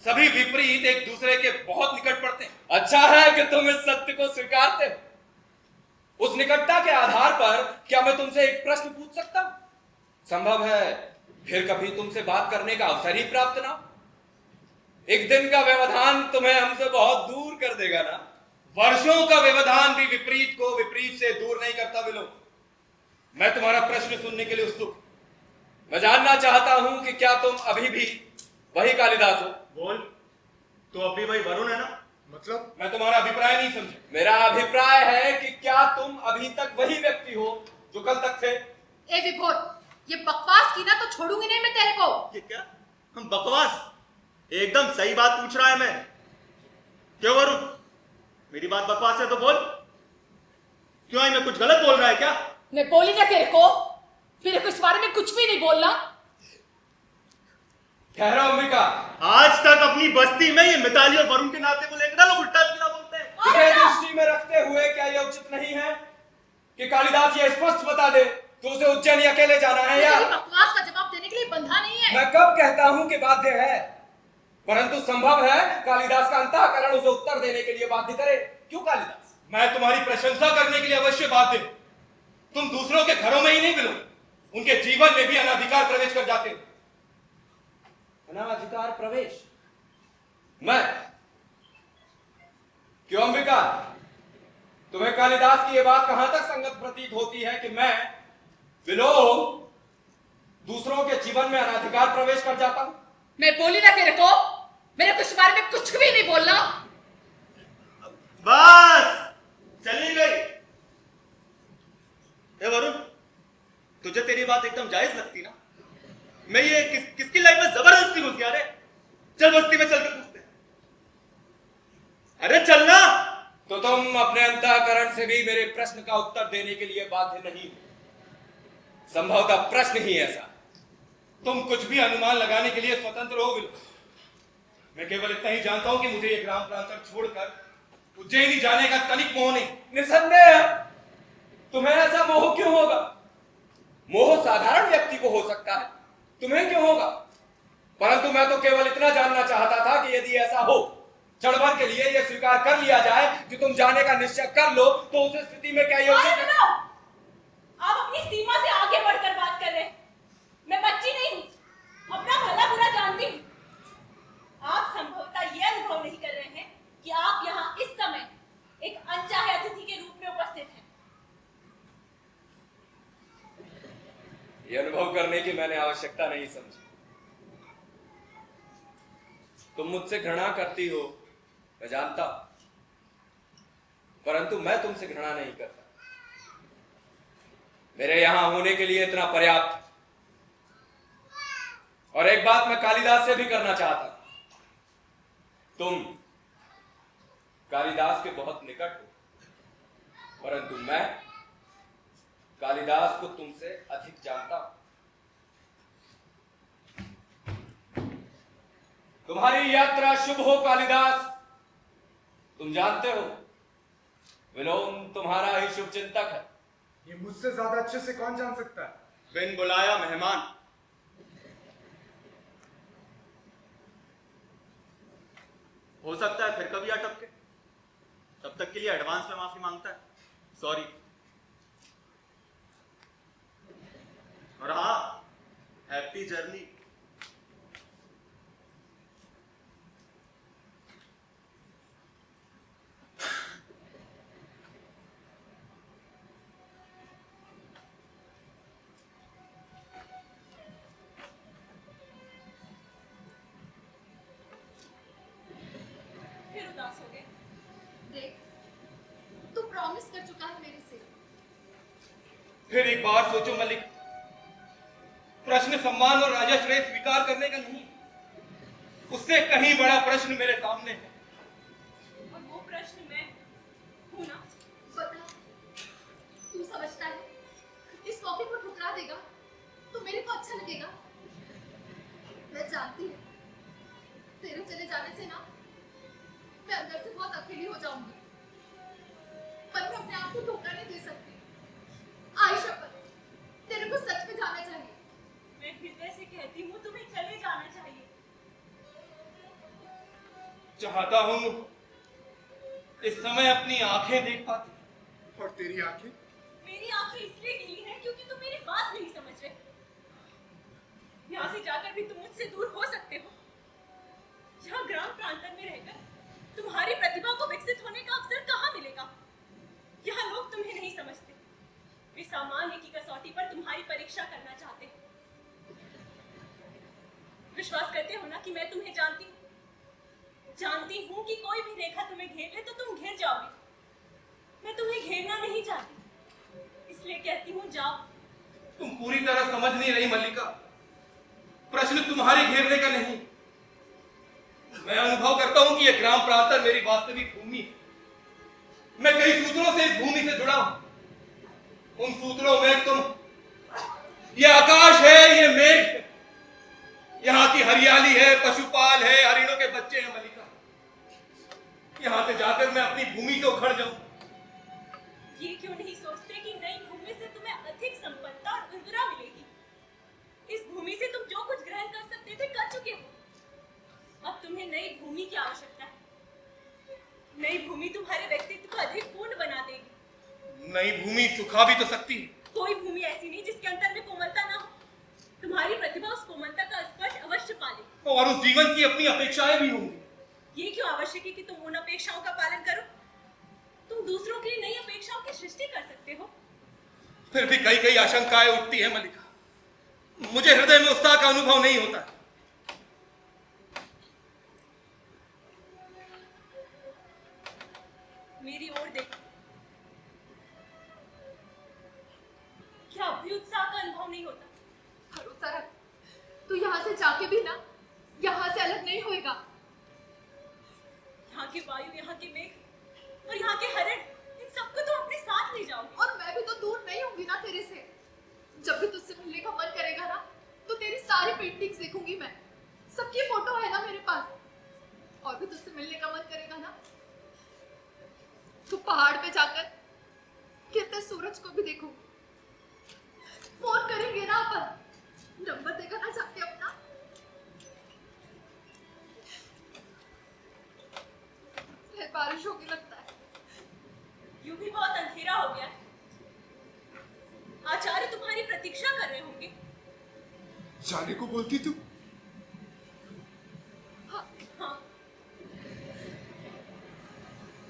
सभी विपरीत एक दूसरे के बहुत निकट पड़ते हैं। अच्छा है कि तुम इस सत्य को स्वीकारते हो। उस निकटता के आधार पर क्या मैं तुमसे एक प्रश्न पूछ सकता हूं? संभव है फिर कभी तुमसे बात करने का अवसर ही प्राप्त ना हो। एक दिन का व्यवधान तुम्हें हमसे बहुत दूर कर देगा ना? वर्षों का व्यवधान भी विपरीत को विपरीत से दूर नहीं करता। विलोम, मैं तुम्हारा प्रश्न सुनने के लिए उत्सुक हूं। मैं जानना चाहता हूं कि क्या तुम अभी भी वही कालिदास हो? बोल, तो अभी वही वरुण है ना? मतलब? मैं तुम्हारा अभिप्राय नहीं समझा। मेरा अभिप्राय है कि क्या तुम अभी तक वही व्यक्ति हो जो कल तक थे? ए विभोर, ये बकवास की ना तो छोड़ूंगी नहीं मैं तेरे को। ये क्या? हम बकवास? एकदम सही बात पूछ रहा है मैं। क्यों वरुण, मेरी बात बकवास है तो बोल। क्यों आई, मैं कुछ गलत बोल रहा है क्या? मैं बोली ना तेरे को, मेरे को इस बारे में कुछ भी नहीं बोलना। ठहरो अंबिका। आज तक अपनी बस्ती में ये मिताली और वरुण के नाते को लेकर लोग उल्टा सीधा बोलते हैं। इसे दृष्टि में रखते हुए क्या यह उचित नहीं है कि कालिदास यह स्पष्ट बता दे कि उसे उज्जैन अकेले जाना है? या मुझे बकवास का जवाब देने के लिए बंधा नहीं है। मैं कब कहता हूं कि बाध्य है, परंतु संभव है कालिदास का अंतःकरण उसे उत्तर देने के लिए बाध्य करे। क्यों कालिदास? मैं तुम्हारी प्रशंसा करने के लिए अवश्य बाध्य। तुम दूसरों के घरों में ही नहीं मिलो, उनके जीवन में भी अनाधिकार प्रवेश कर जाते हो। अनाधिकार प्रवेश? मैं? क्यों अंबिका, तुम्हें कालिदास की यह बात कहां तक संगत प्रतीत होती है कि मैं विलोम दूसरों के जीवन में अनाधिकार प्रवेश कर जाता हूं? मैं बोली ना तेरे को, मेरे को इस बारे में कुछ भी नहीं बोलना। बस चली गई। ए वरुण, तुझे तेरी बात एकदम जायज लगती ना? मैं ये किसकी लाइफ में जबरदस्ती घुस गया रे? चल बस्ती में चल के पूछते हैं। अरे चलना। तो तुम अपने अंतःकरण से भी मेरे प्रश्न का उत्तर देने के लिए बाध्य नहीं हो। संभवतः प्रश्न ही ऐसा। तुम कुछ भी अनुमान लगाने के लिए स्वतंत्र हो विलोम। मैं केवल इतना ही जानता हूं कि मुझे ये ग्राम प्रांतर छोड़कर उज्जैनी जाने का तनिक मोह नहीं। निसंदेह तुम्हें ऐसा मोह क्यों होगा? मोह साधारण व्यक्ति को हो सकता है, तुम्हें क्यों होगा? परंतु मैं तो केवल इतना जानना चाहता था कि यदि ऐसा हो, क्षण भर के लिए यह स्वीकार कर लिया जाए कि तुम जाने का निश्चय कर लो, तो उस स्थिति में क्या योजना? आप अपनी सीमा से आगे बढ़कर बात कर रहे हैं। मैं बच्ची नहीं हूं, अपना भला बुरा जानती हूं। आप संभवतः यह अनुभव नहीं कर रहे हैं कि आप यहाँ इस समय एक अनचाहे अतिथि के रूप में उपस्थित हैं। यह अनुभव करने की मैंने आवश्यकता नहीं समझी। तुम मुझसे घृणा करती हो, मैं जानता हूं, परंतु मैं तुमसे घृणा नहीं करता। मेरे यहां होने के लिए इतना पर्याप्त है। और एक बात मैं कालिदास से भी करना चाहता हूं। तुम कालिदास के बहुत निकट हो, परंतु मैं कालिदास को तुमसे अधिक जानता हूं। तुम्हारी यात्रा शुभ हो कालिदास। तुम जानते हो विलोम तुम्हारा ही शुभ चिंतक है। ये मुझसे ज्यादा अच्छे से कौन जान सकता है? बिन बुलाया मेहमान। हो सकता है फिर कभी अटक के, तब तक के लिए एडवांस में माफी मांगता है, सॉरी। और हाँ, हैप्पी जर्नी। फिर उदास हो गए। देख, तू प्रॉमिस कर चुका है मेरे से। फिर एक बार सोचो मलिक, प्रश्न सम्मान और राजश्रेय स्वीकार करने का नहीं, उससे कहीं बड़ा प्रश्न मेरे सामने है। और वो प्रश्न मैं हूं ना। बता, तू समझता है इस मौके को ठुकरा देगा तो मेरे को अच्छा लगेगा? मैं जानती हूँ तेरे चले जाने से ना मैं अंदर से बहुत अकेली हो जाऊंगी, पर मैं अपने आप को धोखा नहीं दे सकती। आई शपथ, तेरे को सच में जाना चाहिए। मैं हृदय से कहती हूँ तुम्हें चले जाना चाहिए। चाहता हूं इस समय अपनी आंखें देख पाती। और तेरी आंखें? मेरी आंखें इसलिए गीली हैं क्योंकि तुम मेरी बात नहीं समझ रहे। यहाँ से जाकर भी तुम मुझसे दूर हो सकते हो। यहाँ ग्राम प्रांतन में रहकर तुम्हारी प्रतिभा को विकसित होने का अवसर कहाँ मिलेगा? यहाँ लोग तुम्हें नहीं समझते। वे सामान्य की कसौटी पर तुम्हारी परीक्षा करना चाहते हैं। विश्वास करते हो ना कि मैं तुम्हें जानती हूँ कि कोई भी रेखा तुम्हें घेर ले तो तुम घिर जाओगे। मैं तुम्हें घेरना नहीं चाहती, इसलिए कहती हूँ जाओ। तुम पूरी तरह समझ नहीं रही मल्लिका। प्रश्न तुम्हारे घेरने का नहीं, मैं अनुभव करता हूं कि यह ग्राम प्रांतन मेरी वास्तविक भूमि है। मैं कई सूत्रों से इस भूमि से जुड़ा हूं। उन सूत्रों में तुम, यह आकाश है, यह मेघ है, यहाँ की हरियाली है, पशुपाल है, हरिणों के बच्चे हैं मल्लिका। यहाँ से जाकर मैं अपनी भूमि से उखड़ जाऊं। ये क्यों नहीं सोचते कि नई भूमि से तुम्हें अधिक संपन्नता और उर्वरा मिलेगी? इस भूमि से तुम जो कुछ ग्रहण कर सकते थे कर चुके हो। अब तुम्हें नई भूमि की आवश्यकता है। नई भूमि तुम्हारे व्यक्तित्व को अधिक पूर्ण बना देगी। नई भूमि सुखा भी तो सकती है। कोई भूमि ऐसी नहीं जिसके अंतर में कोमलता ना हो। तुम्हारी प्रतिभा उस कोमलता का स्पर्श अवश्य पाले। और उस जीवन की अपनी अपेक्षाएं भी होंगी। ये क्यों आवश्यक है कि तुम उन अपेक्षाओं का पालन करो? तुम दूसरों के लिए नई अपेक्षाओं की सृष्टि कर सकते हो। फिर भी कई कई आशंकाएं उठती है मल्लिका। मुझे हृदय में उत्साह का अनुभव नहीं होता। मेरी ओर देखो। क्या अभी उत्साह का अनुभव नहीं होता? भरोसा रख, तू यहाँ से जाके भी ना यहाँ से अलग नहीं होएगा। यहाँ की वायु, यहाँ के मेघ और यहाँ के हरिण, इन सबको तुम अपने साथ ले जाओगे। और मैं भी तो दूर नहीं होंगी ना तेरे से। जब भी तुझसे मिलने का मन करेगा ना तो तेरी सारी पेंटिंग्स देखूंगी मैं। सबकी फोटो है ना मेरे पास। और भी तुझसे मिलने का मन करेगा ना तो पहाड़ पे जाकर गिरते सूरज को भी देखूंगी। फोन करेंगे ना अपन, नंबर देगा ना जाके अपना। फिर बारिश होगी लगता है। यूं भी बहुत अंधेरा हो गया है। आचार्य तुम्हारी प्रतीक्षा कर रहे होंगे। जाने को बोलती तू? हाँ।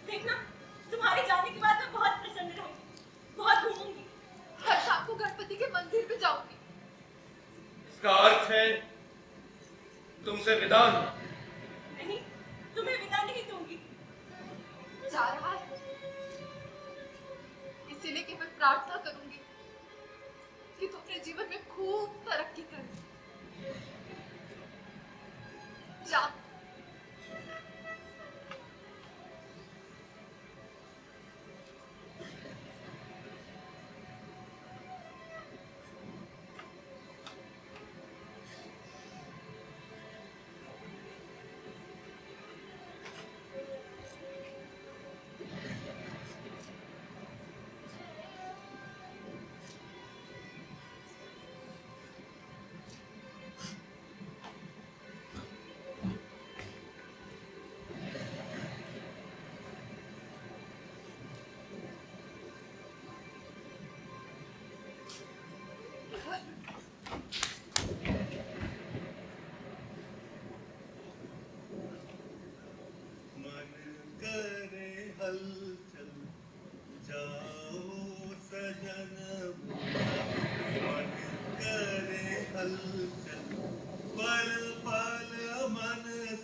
देखना, तुम्हारे जाने के बाद मैं बहुत प्रसन्न रहूंगी, बहुत घूमूंगी। हर शाम को गणपति के मंदिर पे जाऊंगी। इसका अर्थ है तुमसे विदा नहीं, तुम्हें विदा नहीं दूंगी। जा रहा है, इसीलिए कि मैं प्रार्थना करूंगी कि तू अपने जीवन में खूब तरक्की कर। जा।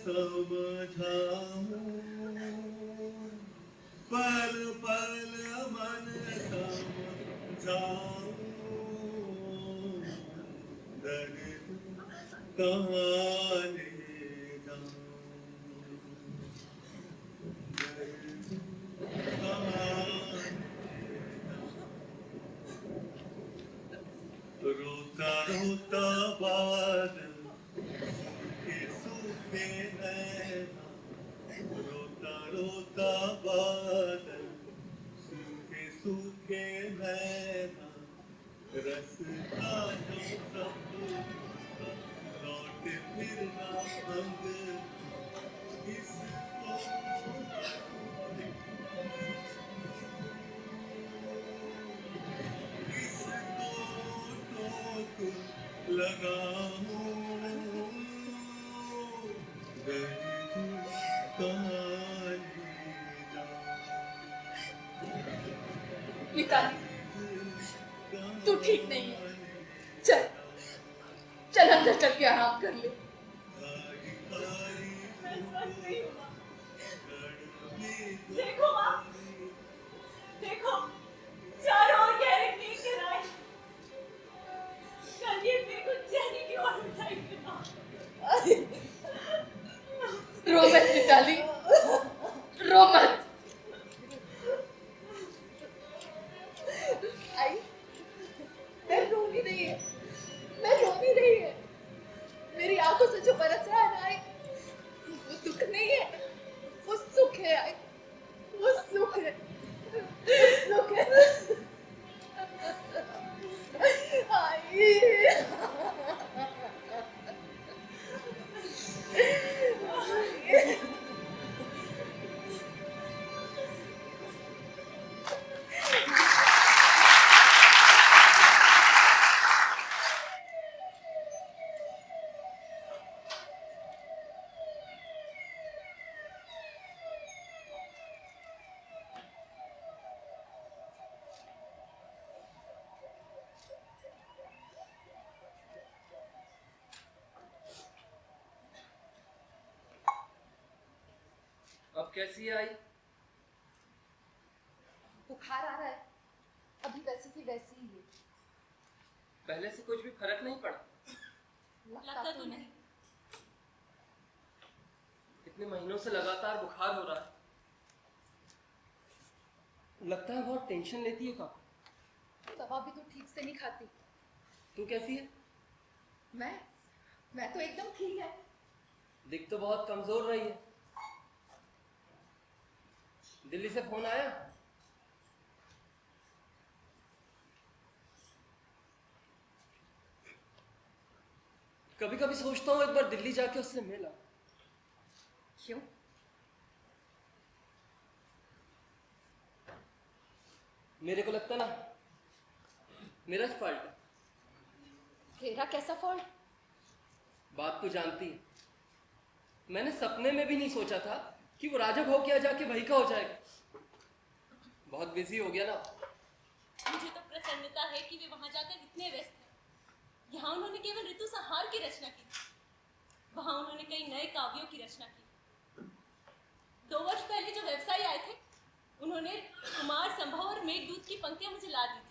समझाऊं, पल पल मन समझाऊं, दर्द कहाँ ले जाऊं, दर्द कहाँ रोता रोता बादल सूखे सूखे नैना, रोता रोता बादल सूखे सूखे नैना, रसता जो सब लौट फिर ना अंग इसको लगाऊं, दर्द कहाँ ले जाऊं, मिताली, तू ठीक नहीं है। चल चल अंदर चल के आराम कर ले। देखो माँ, देखो चारों ओर गहरे नींद के राय, कल ये मेरे को चैनी की ओर उठाएंगे माँ। रो मत मिताली, रो मत। आई, मैं रो नहीं रही है, मैं रो नहीं रही है। मेरी आंखों से जो बरस रहा है ना आई, वो दुख नहीं है, वो सुख है आई, वो सुख है, वो सुख है। आई, अब कैसी आई? बुखार आ रहा है, अभी वैसी की वैसी ही है। पहले से कुछ भी फर्क नहीं पड़ा? लगता तो नहीं। इतने महीनों से लगातार बुखार हो रहा है। लगता है बहुत टेंशन लेती है काकू। दवा भी तो ठीक से नहीं खाती। तू कैसी है? मैं तो एकदम ठीक है। दिख तो बहुत कमजोर रही है। दिल्ली से फोन आया? कभी कभी सोचता हूँ एक बार दिल्ली जाके उससे मिला। क्यों? मेरे को लगता ना मेरा फॉल्ट है। तेरा कैसा फॉल्ट? बात तो जानती है, मैंने सपने में भी नहीं सोचा था कि वो राजा भाव क्या जाके वही का हो जाएगा। बहुत बिजी हो गया ना। मुझे तो प्रसन्नता है कि वे वहां जाकर इतने व्यस्त हैं। यहाँ उन्होंने केवल ऋतु संहार की रचना की, वहां उन्होंने कई नए काव्यों की रचना की। 2 वर्ष पहले जो व्यवसायी आए थे, उन्होंने कुमार संभव और मेघदूत की पंक्तियां मुझे ला दी थी।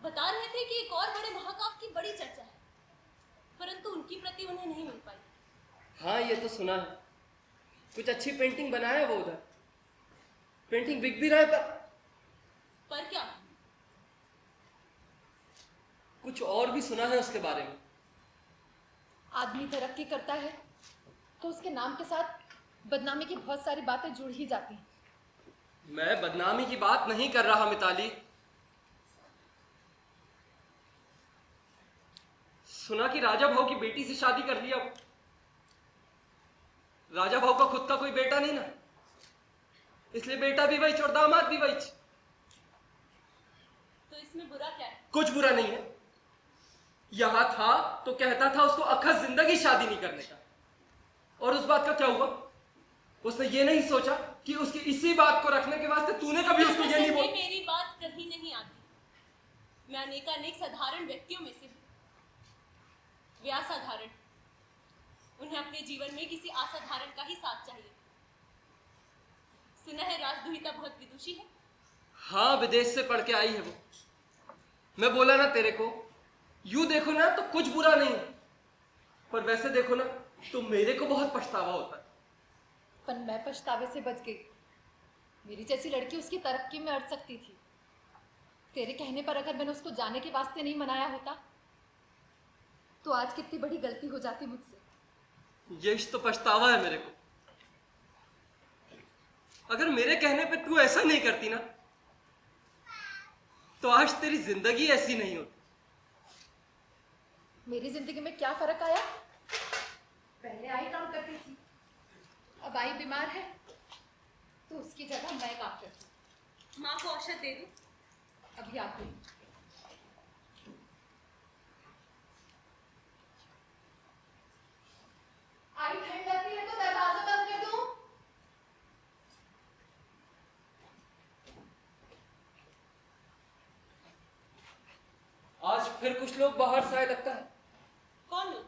बता रहे थे कि एक और बड़े महाकाव्य की बड़ी चर्चा है, परंतु उनकी प्रति उन्हें नहीं मिल पाई। हाँ, ये तो सुना है। कुछ अच्छी पेंटिंग बनाया वो उधर। पेंटिंग बिक भी रहा है, पर क्या? कुछ और भी सुना है उसके बारे में। आदमी तरक्की करता है तो उसके नाम के साथ बदनामी की बहुत सारी बातें जुड़ ही जाती हैं। मैं बदनामी की बात नहीं कर रहा मिताली। सुना कि राजा भाव की बेटी से शादी कर लिया वो। राजा भाव का खुद का कोई बेटा नहीं ना, इसलिए बेटा भी वही और दामाद भी वही। तो इसमें बुरा क्या है? कुछ बुरा नहीं है। यहां था तो कहता था उसको अखज जिंदगी शादी नहीं करने का, और उस बात का क्या हुआ? उसने ये नहीं सोचा कि उसकी इसी बात को रखने के वास्ते तूने कभी उसको ये नहीं बोला। मेरी बात कहीं नहीं आती। मैं अनेकानेक साधारण व्यक्तियों में से हूं। वे असाधारण, उन्हें अपने जीवन में किसी असाधारण का ही साथ चाहिए। सुना है राजदुहिता बहुत विदुषी है। हाँ, विदेश से पढ़ के आई है वो। मैं बोला ना तेरे को, यूं देखो ना तो कुछ बुरा नहीं है, पर वैसे देखो ना तो मेरे को बहुत पछतावा होता है। पर मैं पछतावे से बच गई। मेरी जैसी लड़की उसकी तरक्की में अड़ सकती थी। तेरे कहने पर अगर मैंने उसको जाने के वास्ते नहीं मनाया होता तो आज कितनी बड़ी गलती हो जाती मुझसे। यही तो पछतावा है मेरे को। अगर मेरे कहने पे तू ऐसा नहीं करती ना तो आज तेरी जिंदगी ऐसी नहीं होती। मेरी जिंदगी में क्या फर्क आया? पहले आई काम करती थी, अब आई बीमार है तो उसकी जगह मैं काम करती हूँ। माँ को औषध दे दूं? अभी आती हूँ। आई ठंड लगती है तो दरवाजा बंद कर दूं? आज फिर कुछ लोग बाहर से आए लगता है। कौन लोग?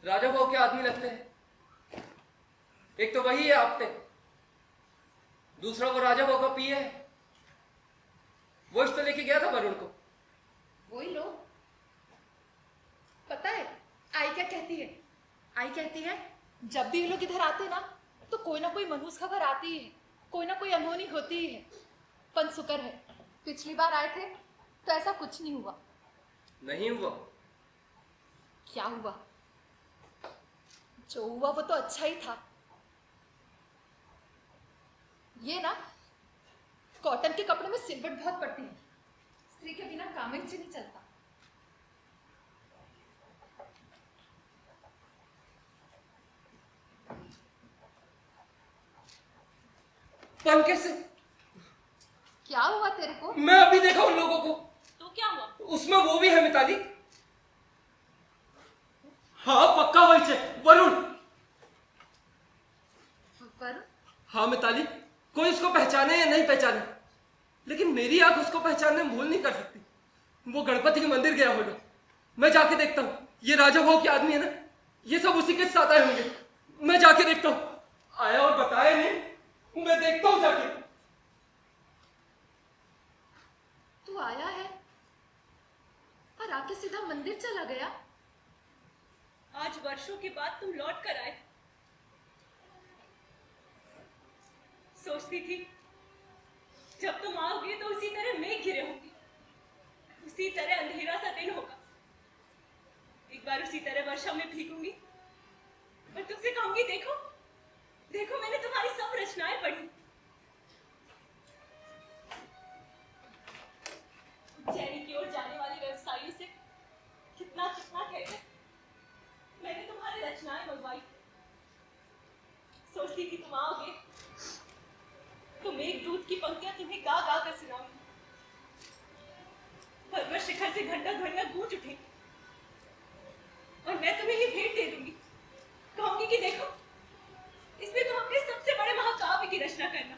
राजा भाव के आदमी लगते हैं। एक तो वही है आपते, दूसरा वो राजा भाव का पिए है। वो तो लेके गया था वरुण को। वही लोग। पता है आई क्या कहती है? आई कहती है जब भी ये लोग इधर आते ना तो कोई ना कोई मनहूस खबर आती ही है, कोई ना कोई अनहोनी होती ही है। पर शुक्र है पिछली बार आए थे तो ऐसा कुछ नहीं हुआ। नहीं हुआ? क्या हुआ? जो हुआ वो तो अच्छा ही था। ये ना कॉटन के कपड़े में सिलवट बहुत पड़ती है। स्त्री के बिना कामिज नहीं चलता। पन कैसे? क्या हुआ तेरे को? मैं अभी देखा उन लोगों को। तो क्या हुआ? उसमें वो भी है मिताली। हाँ पक्का वही है, वरुण। वरुण? हाँ मिताली, कोई उसको पहचाने या नहीं पहचाने, लेकिन मेरी आंख उसको पहचानने में भूल नहीं कर सकती। वो गणपति के मंदिर गया होगा। मैं जाके देखता हूँ। ये राजा भाव के आदमी है ना, ये सब उसी के साथ आए होंगे। मैं जाके देखता हूँ। आया और बताया नहीं, मैं देखता हूँ जाके। तू आया है और आके सीधा मंदिर चला गया। आज वर्षों के बाद तुम लौट कर आए। सोचती थी जब तुम आओगे तो उसी तरह मेघ घिरे होंगे, उसी तरह अंधेरा सा दिन होगा। एक बार उसी तरह वर्षा में भीगूंगी और तुमसे कहूंगी देखो देखो मैंने तुम्हारी सब रचनाएं पढ़ी। उज्जैनी की ओर जाने वाले व्यवसायियों से कितना कितना कहकर मैंने तुम्हारी रचनाएं मंगवाई। सोचती थी तुम आओगे तो मेघदूत की पंक्तियां तुम्हें गा गा कर सुनाऊंगी। पर्वत शिखर से घंटा ध्वनियां गूंज उठेंगी और मैं तुम्हें ये भेंट दे दूंगी। कहूंगी कि देखो इसमें तुम अपने सबसे बड़े महाकाव्य की रचना करना।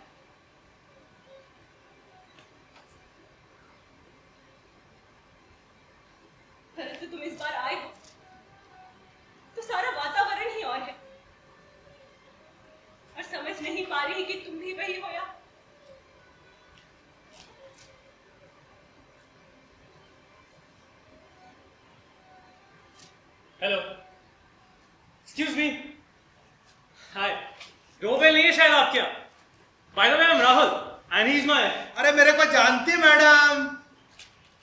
परंतु तुम इस बार आए हो तो सारा वातावरण ही और है और समझ नहीं पा रही कि तुम भी वही हो या hello, excuse me, hi. Doorbell नहीं है शायद आपके यहाँ? By the way, I am Rahul and he is my. अरे मेरे को जानती madam,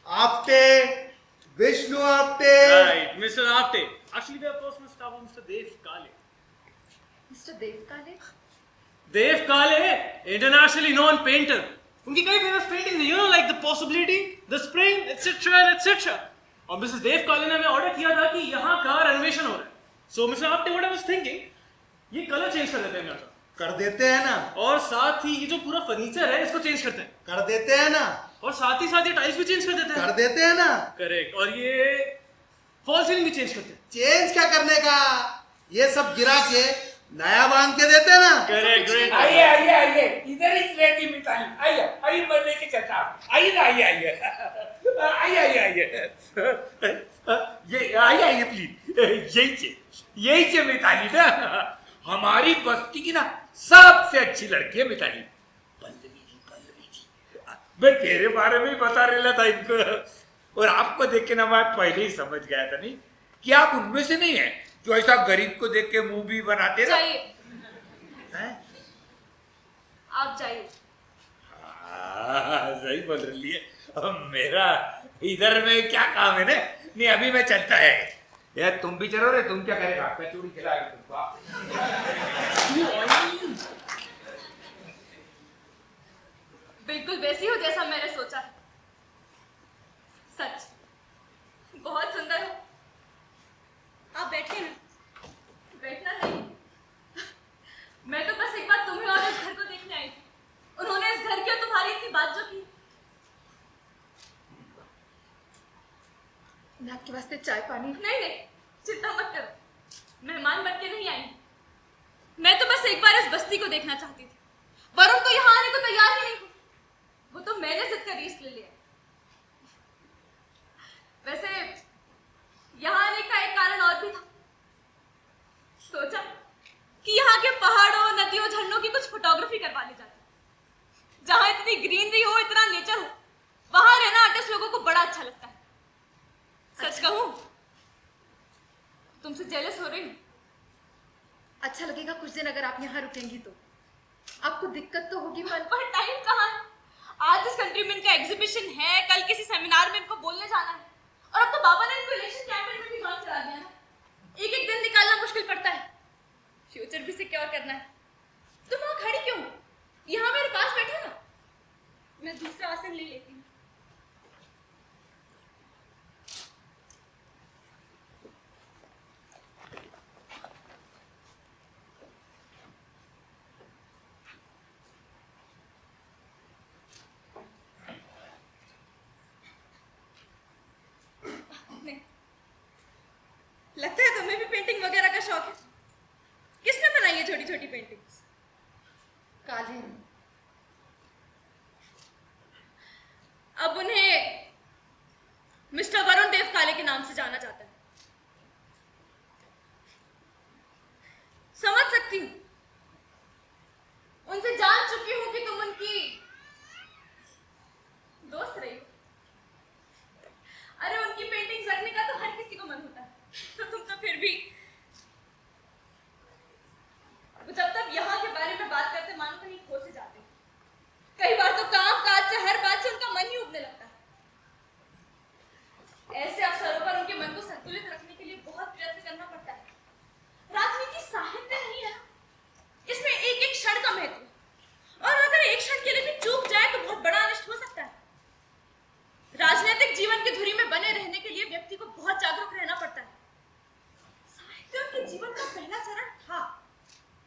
Apte, Vishnu Apte. Right, mister Apte. Actually we are personal staff of mister Dev Kale. Mister Dev काले? देव काले, इंटरनेशनली नोन पेंटर। उनकी कई फेमस पेंटिंग्स हैं, you know, like the possibility, the spring, etcetera and etcetera. और मिसेस देव काले ने हमें ऑर्डर किया था कि यहाँ का रेनोवेशन हो रहा है। So mister Apte, what I was thinking, ये कलर चेंज कर देते हैं यहाँ का। कर देते हैं ना। और साथ ही ये जो पूरा फर्नीचर है इसको चेंज करते हैं। कर देते हैं ना। और साथ ही ये टाइल्स भी चेंज कर देते हैं। कर देते हैं ना। करेक्ट। और ये फॉल सीलिंग भी चेंज करते हैं। चेंज क्या करने का, ये सब गिरा के नया बांध के देते हैं ना। Correct, great. आइए आइए आइए, इधर ही रहती मिताली। आइए आइए, मैं लेके चलता हूँ। आइए ना, आइए आइए आइए आइए आइए, ये आइए आइए प्लीज, यही चेंज। यही से मिताली ना, हमारी बस्ती की ना सबसे अच्छी लड़की है मिताली। पल्लवी जी मैं तेरे बारे में ही बता रहा था इनको, और आपको देख के ना मैं पहले ही समझ गया था नहीं कि आप उनमें से नहीं है जो ऐसा गरीब को देख के मूवी बनाते ना। जाइए, आप जाइए। सही बोल रही है। अब मेरा इधर में क्या काम है ना, नहीं अभी मैं चलता है यार, तुम भी चलो रे। तुम क्या करेगा, कचौड़ी खिलाएगा तुमको। बिल्कुल वैसी हो जैसा मैंने सोचा। सच बहुत सुंदर हो। आप बैठिए ना। बैठना नहीं, मैं तो बस एक बार तुम्हें और इस घर को देखने आई थी। उन्होंने इस घर की और तुम्हारी इतनी बात जो की। मैं आपके वास्ते चाय पानी? नहीं नहीं, चिंता मत करो, मेहमान बन के नहीं आई। मैं तो बस एक बार इस बस्ती को देखना चाहती थी। वरुण तो यहाँ आने को तैयार ही नहीं था, वो तो मैंने जिद कर रिस्क ले लिया। वैसे यहाँ आने का एक कारण और भी था। सोचा कि यहाँ के पहाड़ों, नदियों, झरनों की कुछ फोटोग्राफी करवा ली जाती। जहां इतनी ग्रीनरी हो, इतना नेचर हो, वहां रहना आर्टिस्ट लोगों को बड़ा अच्छा लगता है। सच कहूं, तुमसे जेलस हो रही हूं। अच्छा लगेगा कुछ दिन अगर आप यहाँ रुकेंगी तो। आपको दिक्कत तो होगी पर टाइम कहाँ है? आज इस कंट्रीमैन का एग्जीबिशन है, कल किसी सेमिनार में इनको बोलने जाना है, और अब तो बाबा ने इनको इलेक्शन कैंपेन में भी ज्वाइन करा दिया है। एक एक दिन निकालना मुश्किल पड़ता है, फ्यूचर भी सिक्योर करना है। तुम वहां खड़ी क्यों? यहाँ मेरे पास बैठो ना, मैं दूसरा आसन ले लेती हूँ। लगता है तुम्हें भी पेंटिंग वगैरह का शौक है। किसने बनाई है छोटी छोटी पेंटिंग्स? काली। अब उन्हें मिस्टर वरुण देव काले के नाम से जाना जाता है। समझ सकती हूँ, उनसे जान चुकी हूं कि तुम उनकी दोस्त रही हो। अरे उनकी पेंटिंग्स रखने का तो हर किसी को मन होता है, तो तुम तो फिर भी जब तक यहाँ के बारे में बात करते मानो कहीं खो से जाते। कई बार तो काम काज से, हर बात से उनका मन ही उबने लगता है। ऐसे अवसरों पर उनके मन को संतुलित रखने के लिए बहुत प्रयत्न करना पड़ता है। राजनीति साहित्य नहीं है, इसमें एक एक क्षण का महत्व है, और अगर एक क्षण के लिए भी चूक जाए तो बहुत बड़ा अनिष्ट हो सकता है। राजनीतिक जीवन की धुरी में बने रहने के लिए व्यक्ति को बहुत जागरूक रहना पड़ता है। साहित्य उनके जीवन का पहला चरण था,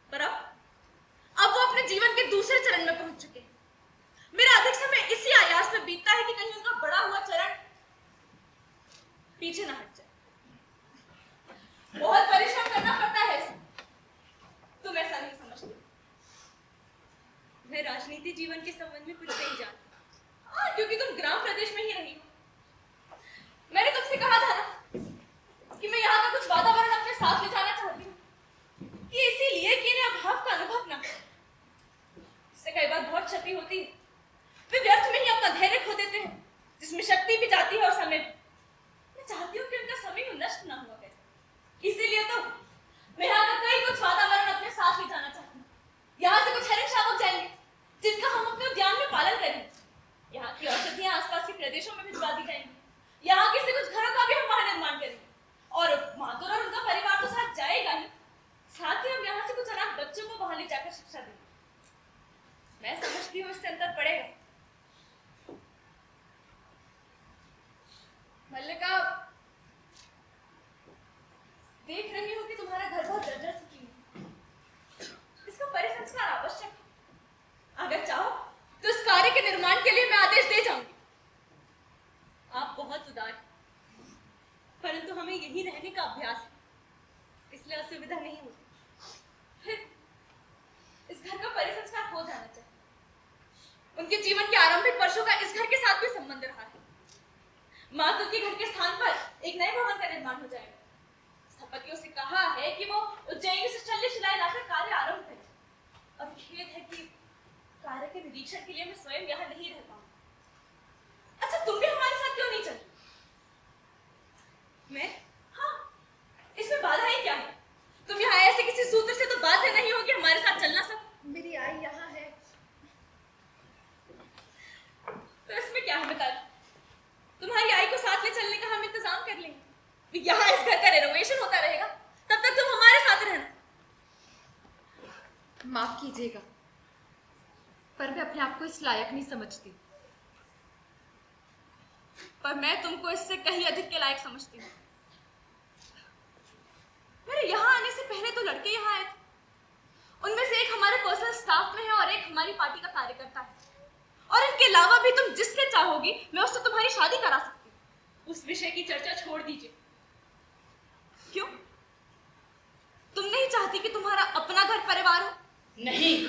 पर अब वो अपने जीवन के दूसरे चरण में पहुंच चुके हैं। मेरा अधिक समय इसी आयास में बीतता है कि कहीं उनका बड़ा हुआ चरण पीछे ना हट जाए। बहुत परिश्रम करना पड़ता है, तुम ऐसा नहीं समझते। मैं राजनीति जीवन के संबंध में कुछ नहीं जानती। क्योंकि तुम ग्राम प्रदेश में ही रही हो। मैंने तुमसे कहा था ना कि मैं यहाँ का कुछ वातावरण अपने साथ ले जाना चाहती हूँ, कि इसीलिए कि इन्हें अभाव का अनुभव ना हो। इससे कई बार बहुत क्षति होती है। वे व्यर्थ में ही अपना धैर्य खो देते हैं, जिसमें शक्ति भी जाती है और समय भी। मैं चाहती हूँ कि उनका समय नष्ट ना हुआ करे। इसीलिए तो मैं यहाँ का कई कुछ वातावरण अपने साथ ले जाना चाहती हूँ। यहाँ से कुछ हरित शावक जाएंगे, जिनका हम अपने उद्यान में पालन करेंगे। यहाँ की औषधियाँ आसपास के प्रदेशों में भिजवा दी जाएंगी। यहाँ के से कुछ घरों का भी हम वहां निर्माण करेंगे, और माधुर और उनका परिवार तो साथ जाएगा ही, साथ ही हम यहाँ से कुछ अनाथ बच्चों को वहां ले जाकर शिक्षा देंगे। मैं समझती हूँ इससे अंतर पड़ेगा। मल्लिका, देख रही हूँ कि तुम्हारा घर बहुत जर्जर चुकी है। इसका परिसंस्कार आवश्यक है। अगर चाहो तो इस कार्य के निर्माण के लिए मैं आदेश दे जाऊंगी। आप बहुत उदार हैं, परंतु हमें यही रहने का अभ्यास है, इसलिए असुविधा नहीं होती। फिर इस घर का परिसंस्कार हो जाना चाहिए। उनके जीवन के आरंभिक वर्षों का इस घर के साथ भी संबंध रहा है। मातु के घर के स्थान पर एक नए भवन का निर्माण हो जाएगा। स्थपतियों से कहा है है कि वो उज्जैन से चलने चलाए लाकर कार्य आरंभ करे। अब खेद है कि कार्य के निरीक्षण के लिए मैं स्वयं यहाँ नहीं रह पाऊँ। अच्छा, तुम भी हमारे साथ क्यों नहीं चल? मैं? हाँ, इसमें बाधा ही क्या है? तुम यहाँ ऐसे किसी सूत्र से तो बात नहीं होगी हमारे साथ चलना सब। मेरी आई यहाँ है। तो इसमें क्या है बता दो? तुम्हारी आई को साथ ले चलने का हम इंतजाम कर लेंगे। यहाँ इस घर का रेनोवेशन होता रहेगा, तब तक तुम हमारे साथ रहना। माफ कीजिएगा, पर मैं अपने आप को इस लायक नहीं समझती। पर मैं तुमको इससे कहीं अधिक के लायक समझती हूँ। मेरे यहाँ आने से पहले तो लड़के यहाँ आए थे। उनमें से एक हमारे पर्सनल स्टाफ में है और एक हमारी पार्टी का कार्यकर्ता है। और इनके अलावा भी तुम जिससे चाहोगी मैं उससे तुम्हारी शादी करा सकती हूँ। उस विषय की चर्चा छोड़ दीजिए। क्यों? तुम नहीं चाहती कि तुम्हारा अपना घर परिवार हो? नहीं,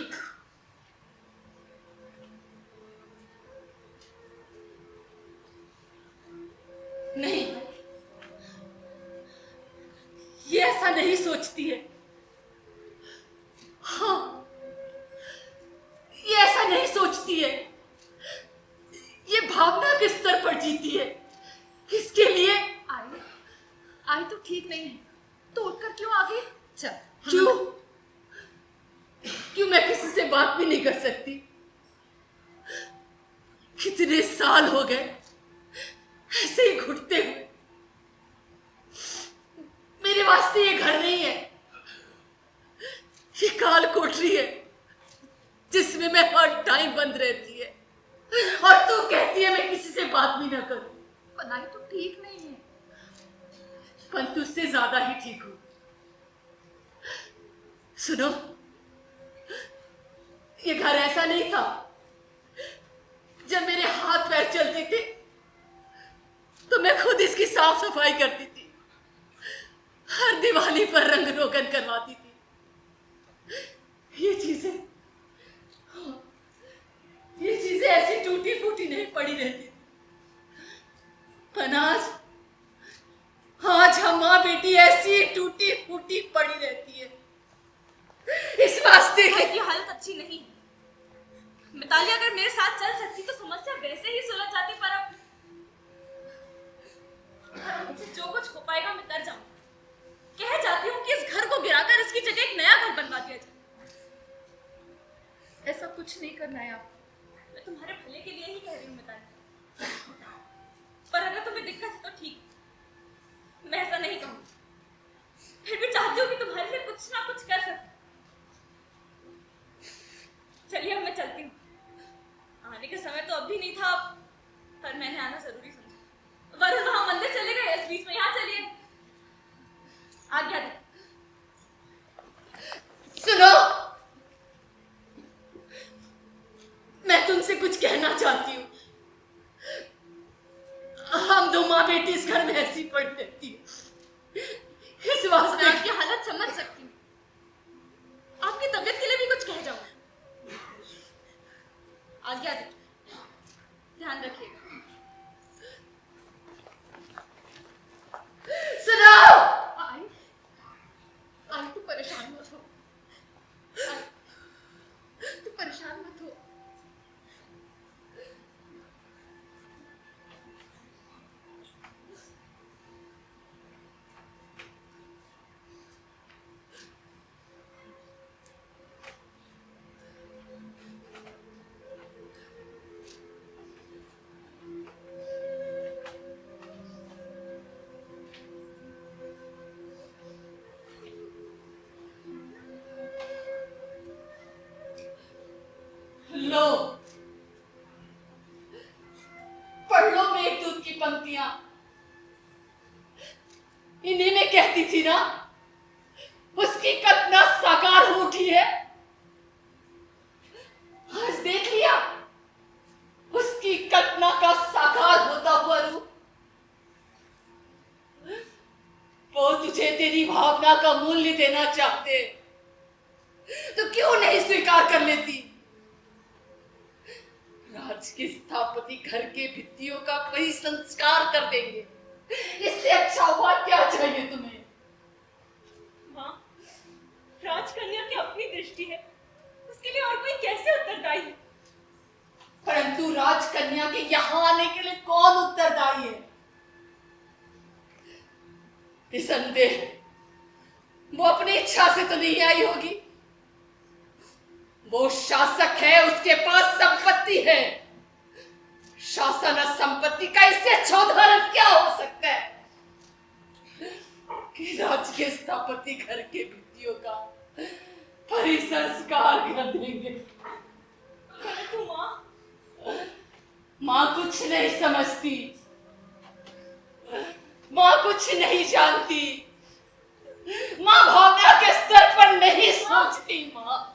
नहीं, ये ऐसा नहीं सोचती है। हाँ, ये ऐसा नहीं सोचती है। ये भावना के स्तर पर जीती है। इसके लिए आई तो ठीक नहीं है, तो उठकर क्यों आ गई? चल। क्यों मैं किसी से बात भी नहीं कर सकती? कितने साल हो गए ऐसे ही घुटते हुए। मेरे वास्ते ये घर नहीं है, ये काल कोठरी है जिसमें मैं हर टाइम बंद रहती है। और तू कहती है मैं किसी से बात भी ना करूं। बनाई तो ठीक नहीं है, पर तुझसे ज्यादा ही ठीक हूं। सुनो, ये घर ऐसा नहीं था। जब मेरे हाथ पैर चलते थे तो मैं खुद इसकी साफ सफाई करती थी, हर दिवाली पर रंग रोगन करवाती थी। ये चीजें ऐसी टूटी फूटी नहीं पड़ी रहती। पर आज हम माँ बेटी ऐसी टूटी फूटी पड़ी रहती है। इस वास्ते घर की हालत अच्छी नहीं है। मिताली अगर मेरे साथ चल सकती तो समस्या वैसे ही सुलझ जाती, पर अब मुझसे जो कुछ हो पाएगा मैं कर जाऊंगी। कह जाती हूँ कि इस घर को गिराकर इसकी जगह एक नया घर बनवा दिया जाए। ऐसा कुछ नहीं करना है आप। मैं तुम्हारे भले के लिए ही कह रही हूँ मिताली, पर अगर तुम्हें दिक्कत है तो ठीक, मैं ऐसा नहीं कहूँगी। फिर भी चाहती हूँ कि तुम्हारे लिए कुछ ना कुछ कर सकूं। चलिए अब मैं चलती हूँ। आने का समय तो अब भी नहीं था, पर मैंने आना जरूरी समझा। वरुण वहां मंदिर चले गए, इस बीच में यहाँ चलिए। आज्ञा दे। सुनो, मैं तुमसे कुछ कहना चाहती हूँ। हम दो माँ बेटी इस घर में ऐसी पड़ी रहती है। इस वास्ते मैं आपकी हालत समझ सकती हूँ। आपकी तबीयत के लिए भी कुछ कह जाऊँ। आज्ञा दे, ध्यान रखिएगा। सुनो, आई तू परेशान मत हो। तू परेशान मत हो। लो, पढ़ लो मेघदूत की पंक्तियां। इन्हीं में कहती थी ना, उसकी कल्पना साकार हो उठी है। आज देख लिया उसकी कल्पना का साकार होता हुआ रूप। वो तुझे तेरी भावना का मूल्य देना चाहते तो क्यों नहीं स्वीकार कर लेती? राज के स्थापति घर के भित्तियों का वही संस्कार कर देंगे। इससे अच्छा हुआ क्या चाहिए तुम्हें? माँ, बेटी है, उसके लिए और कोई कैसे उत्तरदायी है? परंतु राजकन्या के यहाँ आने के लिए कौन उत्तरदायी है? निसंदेह वो अपनी इच्छा से तो नहीं आई होगी। वो शासक है, उसके पास संपत्ति है। शासन और संपत्ति का इससे अच्छा उदाहरण क्या हो सकता है कि राज के स्थापति घर के भित्तियों का परिसंस्कार कर देंगे। परंतु माँ कुछ नहीं समझती, माँ कुछ नहीं जानती, माँ भावना के स्तर पर नहीं सोचती। माँ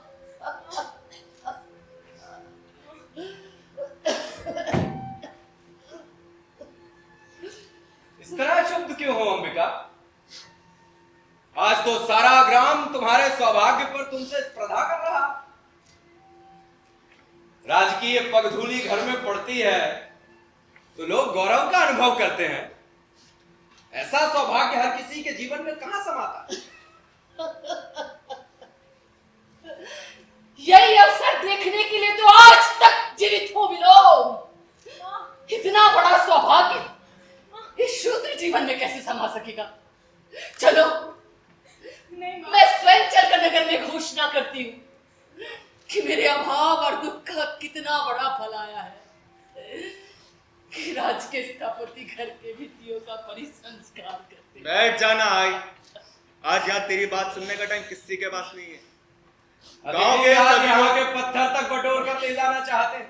इस तरह क्षुब्ध क्यों हो अंबिका? आज तो सारा ग्राम तुम्हारे सौभाग्य पर तुमसे स्पर्धा कर रहा। राजकीय पगधूली घर में पड़ती है तो लोग गौरव का अनुभव करते हैं। ऐसा सौभाग्य हर किसी के जीवन में कहां समाता है? यही अवसर देखने के लिए तो आज तक जीवित हो विलोम। इतना बड़ा सौभाग्य इस शूद्र जीवन में कैसे समा सकेगा? चलो मैं स्वयं चलकर नगर में घोषणा करती हूँ कि मेरे अभाव और दुख का कितना बड़ा फल आया है कि राज के स्थापति घर के भित्तियों का परिसंस्कार करते। बैठ जाना आई, आज यहाँ तेरी बात सुनने का टाइम किसी के पास नहीं है। गांव के आज यहाँ के पत्थर तक बटोर कर ले जाना चाहते हैं।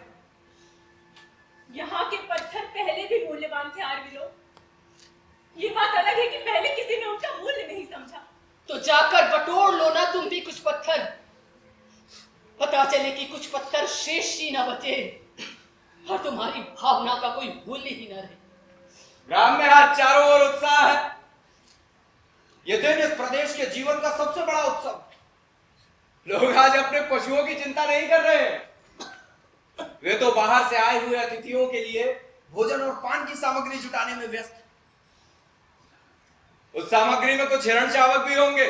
यहाँ के पत्थर पहले भी मूल्यवान थे आरविलो। ये बात अलग है कि पहले किसी ने उनका मूल्य नहीं समझा। तो जाकर बटोर लो ना तुम भी कुछ पत्थर, पता चले कि कुछ पत्थर शेष ही न बचे और तुम्हारी भावना का कोई मूल्य ही न रहे। ग्राम में आज चारों ओर उत्साह है। यह दिन इस प्रदेश के जीवन का सबसे बड़ा उत्सव। लोग आज अपने पशुओं की चिंता नहीं कर रहे हैं। वे तो बाहर से आए हुए अतिथियों के लिए भोजन और पान की सामग्री जुटाने में व्यस्त हैं। उस सामग्री में कुछ हिरण चावक भी होंगे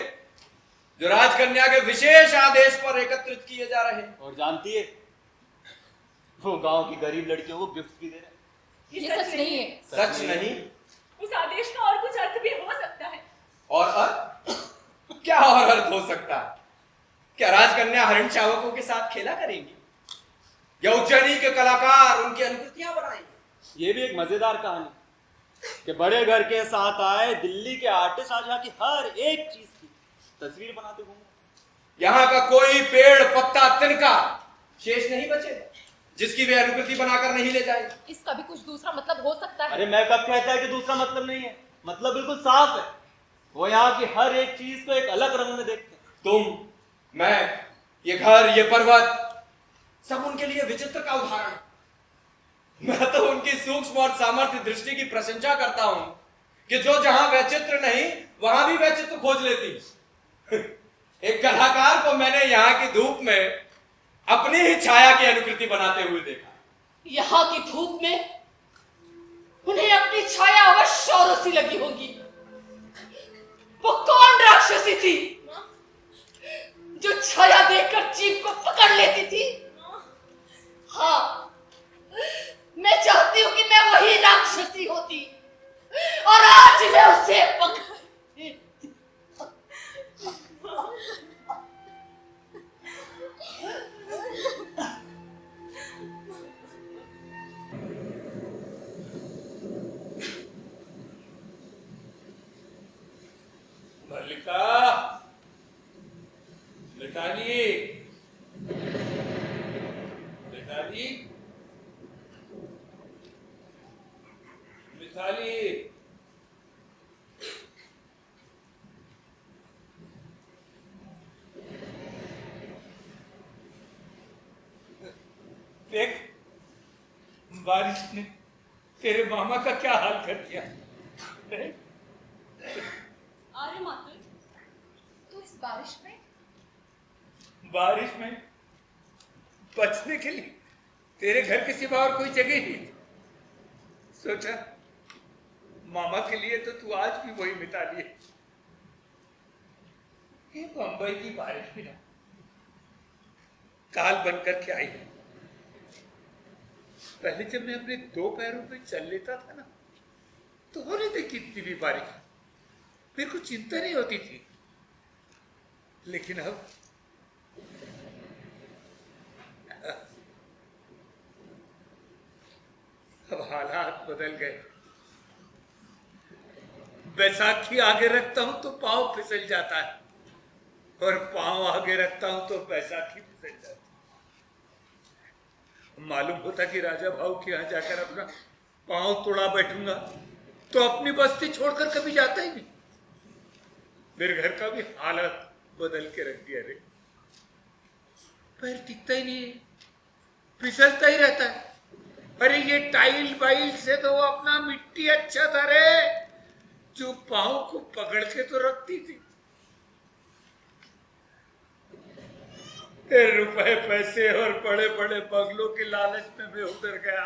जो राजकन्या के विशेष आदेश पर एकत्रित किए जा रहे हैं। और जानती है, वो गांव की गरीब लड़कियों को गिफ्ट भी दे रहे हैं। ये सच नहीं है। सच नहीं? उस आदेश का और कुछ अर्थ भी हो सकता है। और अर्थ? क्या और अर्थ हो सकता है? क्या राजकन्या हरिण चावकों के साथ खेला करेंगी या उज्जैनी के कलाकार उनकी अनुकृतियां बनाएंगे? ये भी एक मजेदार कहानी कि बड़े घर के साथ आए दिल्ली के आर्टिस्ट आज यहाँ की हर एक चीज की तस्वीर बनाते घूमे। यहाँ का कोई पेड़ पत्ता तिनका शेष नहीं बचेगा जिसकी वे अनुकृति बनाकर नहीं ले जाएंगे। इसका भी कुछ दूसरा मतलब हो सकता है। अरे मैं कब कहता है कि दूसरा मतलब नहीं है? मतलब बिल्कुल साफ है। वो यहाँ की हर एक चीज को एक अलग रंग में देखते हैं। तुम, मैं, ये घर, ये पर्वत, सब उनके लिए विचित्र का उदाहरण है। मैं तो उनकी सूक्ष्म और सामर्थ्य दृष्टि की प्रशंसा करता हूं कि जो जहां वैचित्र नहीं वहां भी वैचित्र खोज लेती। एक कलाकार को मैंने यहाँ की धूप में अपनी ही छाया की अनुकृति बनाते हुए देखा। यहाँ की धूप में उन्हें अपनी छाया अवश्य औरों सी लगी होगी। वो कौन राक्षसी थी जो छाया देखकर जीव को पकड़ लेती थी? हाँ, मैं चाहती हूं कि मैं वही राक्षसी होती और आज मैं उसे पकड़ मल्लिका, मिताली, मिताली, मिताली, देख, बारिश ने तेरे मामा का क्या हाल कर दिया। अरे मातु, तो इस बारिश में बचने के लिए तेरे घर के सिवा और कोई जगह नहीं थी। सोचा मामा के लिए तो तू आज भी वही मिताली है। ये बंबई की बारिश भी ना काल बनकर के आई है। पहले जब मैं अपने 2 पैरों पे चल लेता था ना, तो होने थी कितनी भी बारिश, मेरे को चिंता नहीं होती थी। लेकिन अब हालात बदल गए। बैसाखी आगे रखता हूं तो पांव फिसल जाता है, और पांव आगे रखता हूं तो बैसाखी फिसल जाती है। मालूम होता कि राजा भाऊ के यहां जाकर अपना पांव तोड़ा बैठूंगा तो अपनी बस्ती छोड़कर कभी जाता ही नहीं। मेरे घर का भी हालत बदल के रख दिया रे। पैर टिकता ही नहीं, फिसलता ही रहता है। अरे ये टाइल बाइल से तो वो अपना मिट्टी अच्छा था रे, जो पांव को पकड़ के तो रखती थी। रुपए पैसे और बड़े बड़े बंगलों के लालच में मैं उतर गया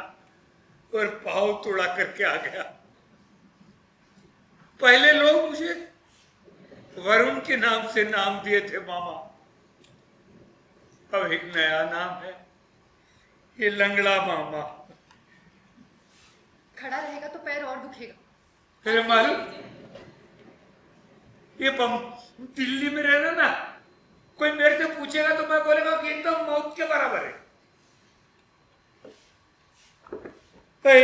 और पांव तोड़ा करके आ गया। पहले लोग मुझे वरुण के नाम से नाम दिए थे मामा, अब एक नया नाम है, ये लंगड़ा मामा। खड़ा रहेगा तो पैर और दुखेगा। अरे मालूम, ये दिल्ली में रहना ना, कोई मेरे से पूछेगा तो मैं बोलेगा कि एकदम मौत के बराबर है।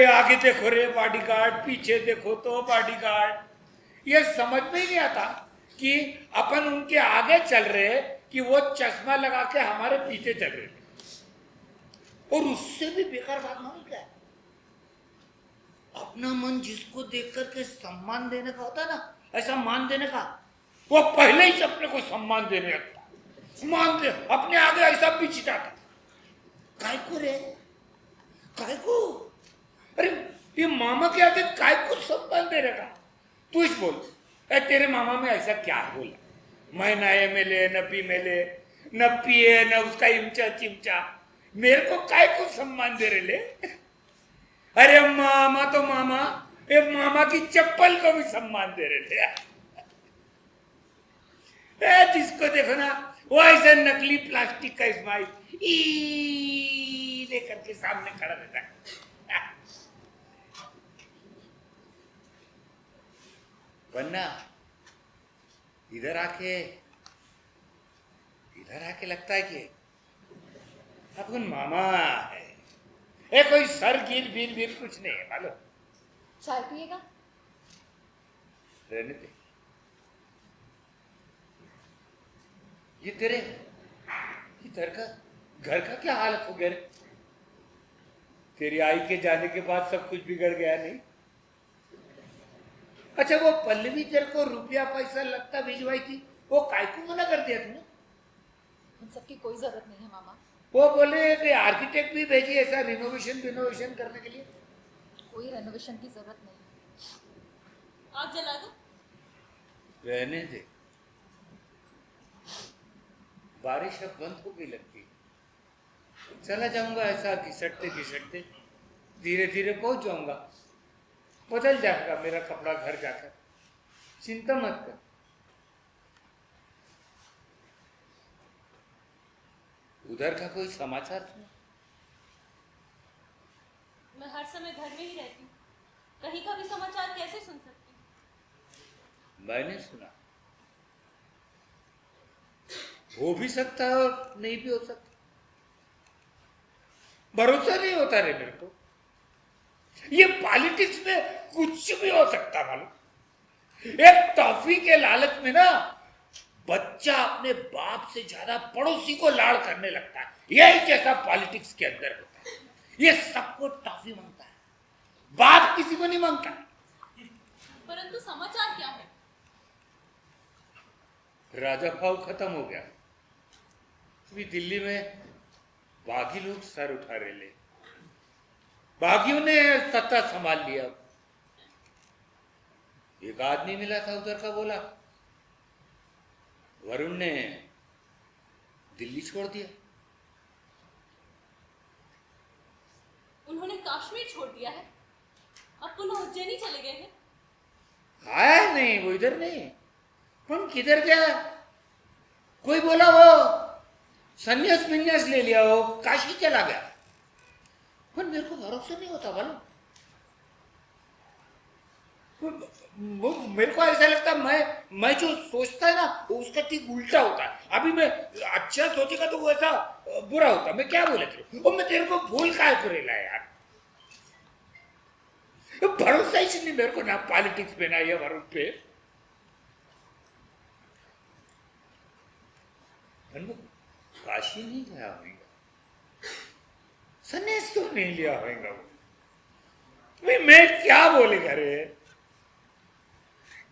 आगे देखो रे बॉडीगार्ड, पीछे देखो तो बॉडीगार्ड। ये समझ में ही नहीं आता कि अपन उनके आगे चल रहे कि वो चश्मा लगा के हमारे पीछे चल रहे। और उससे भी बेकार बात नहीं क्या है, अपना मन जिसको देख करके सम्मान देने का होता है ना, ऐसा मान देने का, वो पहले ही अपने को सम्मान देने लगता, मान दे अपने आगे ऐसा बिछटाता। काय को रे, काय को? अरे ये मामा के आगे काय को सम्मान देने का? तू ही बोल, तेरे मामा में ऐसा क्या बोला? मैं ना MLA न PMLA न PA न उसका इमचा चिमचा, मेरे को काय को सम्मान दे रहे ले? अरे मामा तो मामा, ये मामा की चप्पल को भी सम्मान दे रहे थे। जिसको देखो ना वो ऐसा नकली प्लास्टिक का स्माइल लेकर के सामने खड़ा रहता है। वरना इधर आके लगता है कि अपन मामा है। कोई सर गिर कुछ नहीं है मालूम। चाय पिएगा? रहने दे। ये तेरे घर का क्या हालत हो गया रे? तेरी आई के जाने के बाद सब कुछ बिगड़ गया नहीं? अच्छा वो पल्लवी तेरे को रुपया पैसा लगता भिजवाई थी, वो काय को मना कर दिया तूने? उन सबकी कोई जरूरत नहीं है मामा। वो बोले कि आर्किटेक्ट भी भेजी ऐसा रिनोवेशन करने के लिए। कोई रेनोवेशन की जरूरत नहीं। आग जला दो। रहने दे, बारिश अब बंद हो गई लगती। चला जाऊंगा ऐसा घिसटते धीरे धीरे पहुंच जाऊंगा, बदल जाएगा मेरा कपड़ा घर जाकर, चिंता मत कर। उधर का कोई समाचार सुना? मैं हर समय घर में ही रहती हूँ, कहीं का भी समाचार कैसे सुन सकती हूँ? मैंने सुना, हो भी सकता है और नहीं भी हो सकता, भरोसा नहीं होता रे मेरे को। ये पॉलिटिक्स में कुछ भी हो सकता मालूम। एक टॉफी के लालच में ना बच्चा अपने बाप से ज्यादा पड़ोसी को लाड़ करने लगता है। यही जैसा पॉलिटिक्स के अंदर होता है। ये सबको टॉफी मांगता है, बाप किसी को नहीं मांगता। परंतु समाचार क्या है? राजा भाव खत्म हो गया, अभी दिल्ली में बागी लोग सर उठा रहे ले, बागियों ने सत्ता संभाल लिया। एक आदमी मिला था उधर का, बोला वरुण ने दिल्ली छोड़ दिया। उन्होंने कश्मीर छोड़ दिया है, अब पुनः उज्जैनी चले गए हैं। आया नहीं, वो इधर नहीं, हम किधर गया? कोई बोला वो संन्यास विन्यास ले लिया हो, काशी चला गया। पर मेरे को भरोसा नहीं होता मालूम। मेरे को ऐसा लगता मैं जो सोचता है ना उसका ठीक उल्टा होता है। अभी मैं अच्छा सोचेगा तो वो ऐसा बुरा होता। मैं क्या बोले तेरे और मैं तेरे को भूल काय करेला यार। भरोसा ही नहीं मेरे को ना पॉलिटिक्स पे ना ये वरुण पे। काशी नहीं गया होगा, संन्यास तो नहीं लिया होगा वो। मैं क्या बोलेगा रे,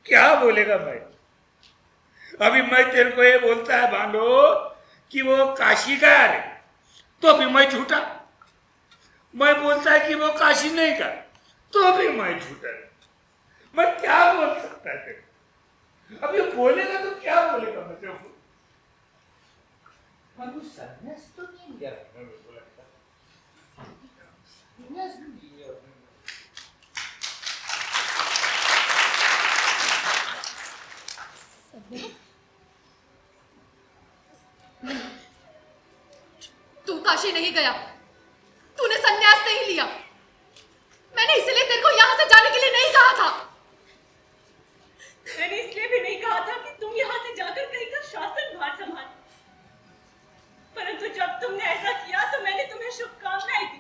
क्या बोलेगा मैं? अभी मैं तेरे को ये बोलता है भांडो कि वो काशी गया रे, तो भी मैं झूठा। मैं बोलता है कि वो काशी नहीं गया, तो भी मैं झूठा। मैं क्या बोल सकता है तेरे? अभी बोलेगा तो क्या बोलेगा मैं तेरे को? संन्यास तो नहीं लिया मेरे को लगता। संन्यास नहीं लिया। तू काशी नहीं गया, तूने संन्यास नहीं लिया। मैंने इसलिए तेरे को यहां से जाने के लिए नहीं कहा था। मैंने इसलिए भी नहीं कहा था कि तुम यहां से जाकर कहीं का शासन भार संभाल, परंतु जब तुमने ऐसा किया तो मैंने तुम्हें शुभकामनाएं दी।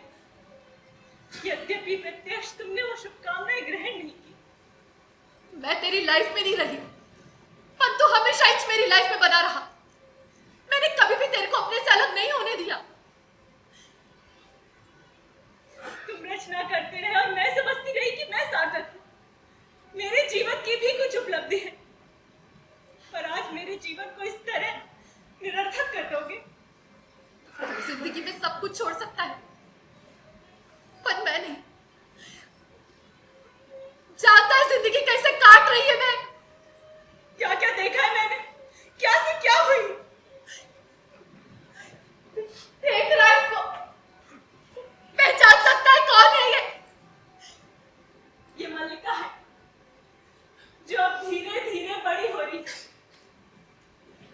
यद्यपि प्रत्यक्ष तुमने वो शुभकामनाएं ग्रहण नहीं की। मैं तेरी लाइफ में नहीं रही, पर तू हमेशा ही मेरी लाइफ में बना रहा। मैंने कभी भी तेरे को अपने से अलग नहीं होने दिया। तुम रचना करते रहे और मैं समझती रही कि मैं सार्थक हूं। मेरे जीवन की भी कुछ उपलब्धि है, पर आज मेरे जीवन को इस तरह निरर्थक कर दोगे। जिंदगी में सब कुछ छोड़ सकता है, पर मैं नहीं। जानता है जिंदगी कैसे काट रही है मैं? क्या क्या देखा है मैंने, क्या से क्या हुई। देख रहा है इसको, पहचान सकता है कौन है ये? ये मल्लिका है जो अब धीरे धीरे बड़ी हो रही है।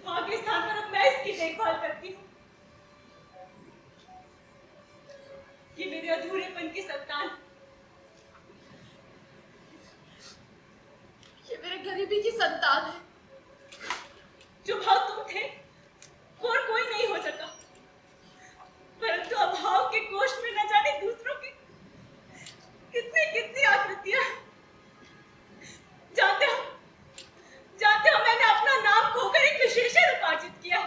मां के स्थान पर अब मैं इसकी देखभाल करती हूँ। ये मेरे अधूरेपन की संतान है। ये मेरे गरीबी की संतान है। जो भाव तुम थे और कोई नहीं हो सका, परंतु अभाव के कोष में न जाने दूसरों की कितनी कितनी आकृतियां। जानते हो मैंने अपना नाम खोकर एक विशेषण उपार्जित किया,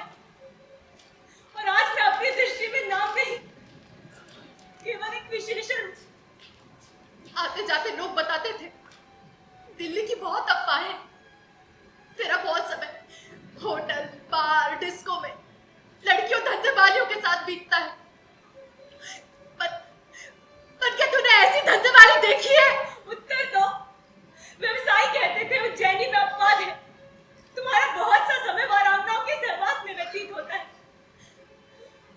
और आज मैं अपनी दृष्टि में नाम नहीं केवल एक विशेषण। आते जाते लोग बताते थे दिल्ली की बहुत अफवाह है, तेरा बहुत समय होटल बार डिस्को में लड़कियों धंधे वालियों के साथ बीतता है। पर क्या तूने ऐसी धंधे वाली देखी है? उत्तर दो। व्यवसायी कहते थे उज्जैनी में अपवाद है। तुम्हारा बहुत सा समय वारांगनाओं के सहवास में व्यतीत होता है,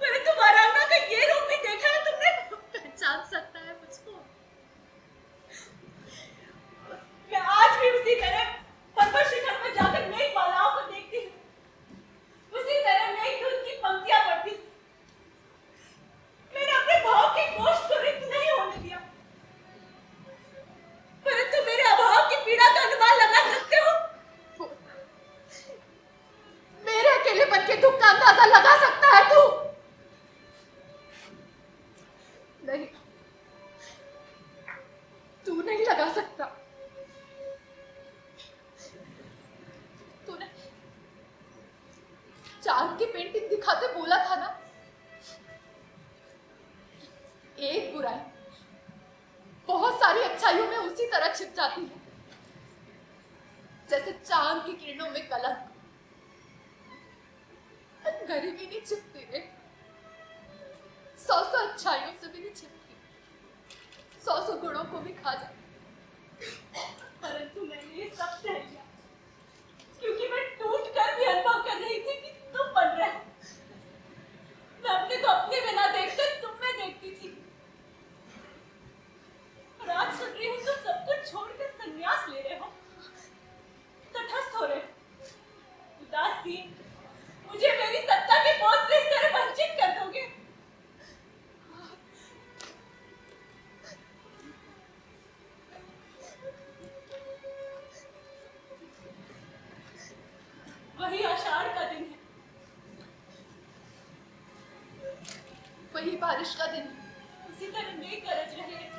परंतु वारांगना का ये रूप भी देखा है तुमने? पहचान सकता है मुझको? मैं आज भी उसी तरह पर्वत शिखर पर जाकर मेघमालाओं को देखती हूँ, उसी तरह मेघदूत की पंक्तियां पढ़ती हूँ। मैंने अपने भाव के कोष को रिक्त नहीं होने दिया, परंतु मेरे अभाव की पीड़ा का अनुमान लगा सकते हो? मेरे अकेलेपन के दुख का अंदाजा लगा सकता है तू? नहीं, तू नहीं लगा सकता। तूने चांद की पेंटिंग दिखाते बोला था ना, एक बुराई बहुत सारी अच्छाइयों में उसी तरह छिप जाती है जैसे चांद की किरणों में कलंक। गरीबी नहीं छिपती रे, 100 अच्छाइयों से भी नहीं छिपती, 100 गुणों को भी खा जाती। परंतु मैंने ये सब सह लिया, क्योंकि मैं टूट कर भी अनुभव कर रही थी कि तुम बन रहे हो। मैं अपने को अपने बिना देखकर तुम में देखती थी, और आज सुन रही हूँ तुम सब कुछ छोड़कर संन्यास ले रहे हो, तटस्थ हो रहे हो। उदासीन, मुझे मेरी सत्ता के बोझ से इस तरह वही आषाढ़ का दिन है, वही बारिश का दिन है, उसी तरह मेघ गरज रहे हैं,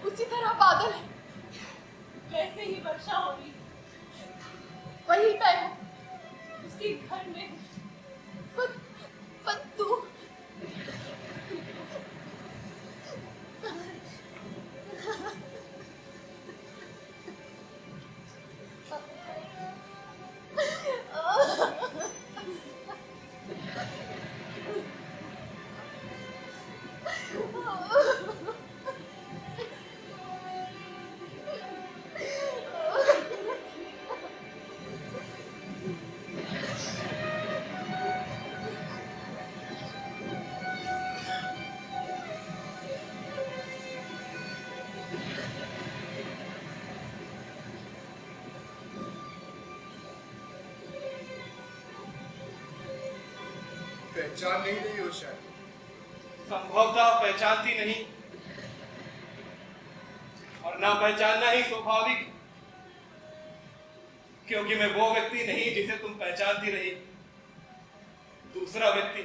उसी तरह बादल है, वैसे ही वर्षा हो रही है, वही मैं हूँ। उसी घर में हूँ। पर तू पहचान नहीं रही हो शायद। संभवतः पहचानती नहीं, और ना पहचानना ही स्वाभाविक, क्योंकि मैं वो व्यक्ति नहीं जिसे तुम पहचानती रही, दूसरा व्यक्ति।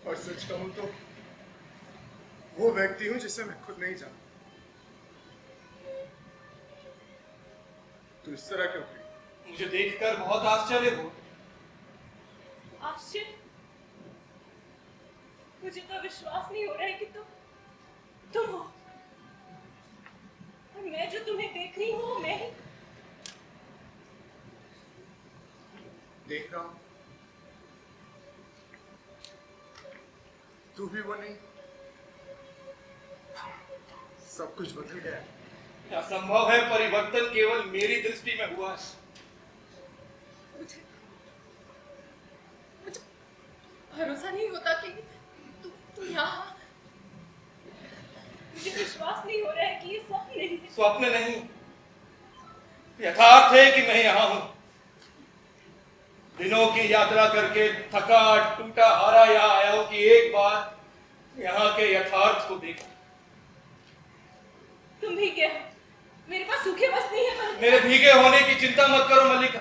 और सच कहूं तो वो व्यक्ति हूं जिसे मैं खुद नहीं जानता। तो इस तरह क्यों कही? मुझे देखकर बहुत आश्चर्य हुआ। आश्चर्य? मुझे तो विश्वास नहीं हो रहा है कि तुम हो, और मैं जो तुम्हें देख रही हूँ मैं ही। देख रहा हूं, तू भी वो नहीं। सब कुछ बदल गया है। क्या संभव है परिवर्तन केवल मेरी दृष्टि में हुआ है? मुझे भरोसा नहीं होता कि तू यहाँ। मुझे विश्वास नहीं हो रहा है कि ये स्वप्न नहीं है। स्वप्न नहीं, यथार्थ है कि मैं यहाँ हूँ। दिनों की यात्रा करके थका टूटा हारा यहाँ आया हूँ कि एक बार यहाँ के यथार्थ को देखा। तुम भी क्या हो? मेरे पास सूखे वस्त्र नहीं है, पर मेरे भीगे होने की चिंता मत करो मल्लिका।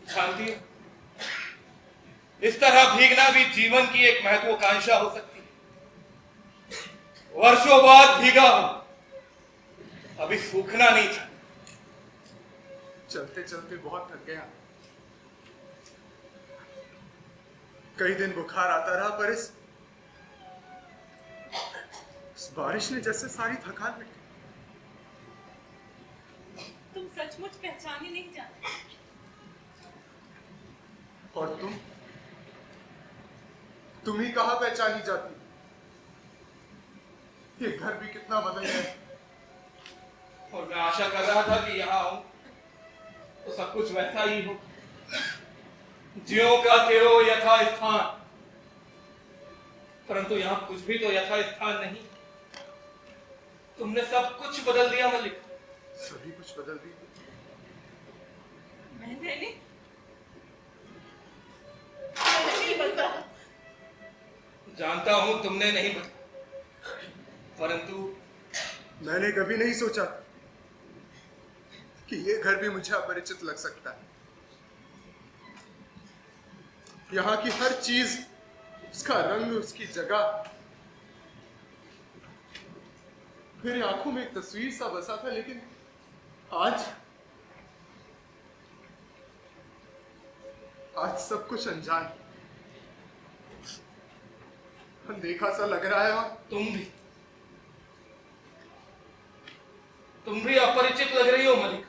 जानती हो, इस तरह भीगना भी जीवन की एक महत्वाकांक्षा हो सकती है। वर्षों बाद भीगा हूं, अभी सूखना नहीं था। चलते चलते बहुत थक गया। कई दिन बुखार आता रहा, पर इस बारिश ने जैसे सारी थकान मिट गई। तुम सचमुच पहचाने नहीं जाते। और तुम ही कहाँ पहचानी जाती? ये घर भी कितना बदल गया। और मैं आशा कर रहा था कि यहाँ आऊं तो सब कुछ वैसा ही हो, ज्यों का त्यों यथा स्थान। परंतु यहाँ कुछ भी तो यथा स्थान नहीं। तुमने सब कुछ बदल दिया मल्लिक। सभी कुछ बदल दिया। मैंने नहीं बदला। जानता हूं तुमने नहीं बदला, परंतु मैंने कभी नहीं सोचा कि ये घर भी मुझे अपरिचित लग सकता है। यहाँ की हर चीज, उसका रंग, उसकी जगह मेरी आंखों में एक तस्वीर सा बसा था, लेकिन आज सब कुछ अनजान, अनदेखा सा लग रहा है। और तुम भी अपरिचित लग रही हो मलिका।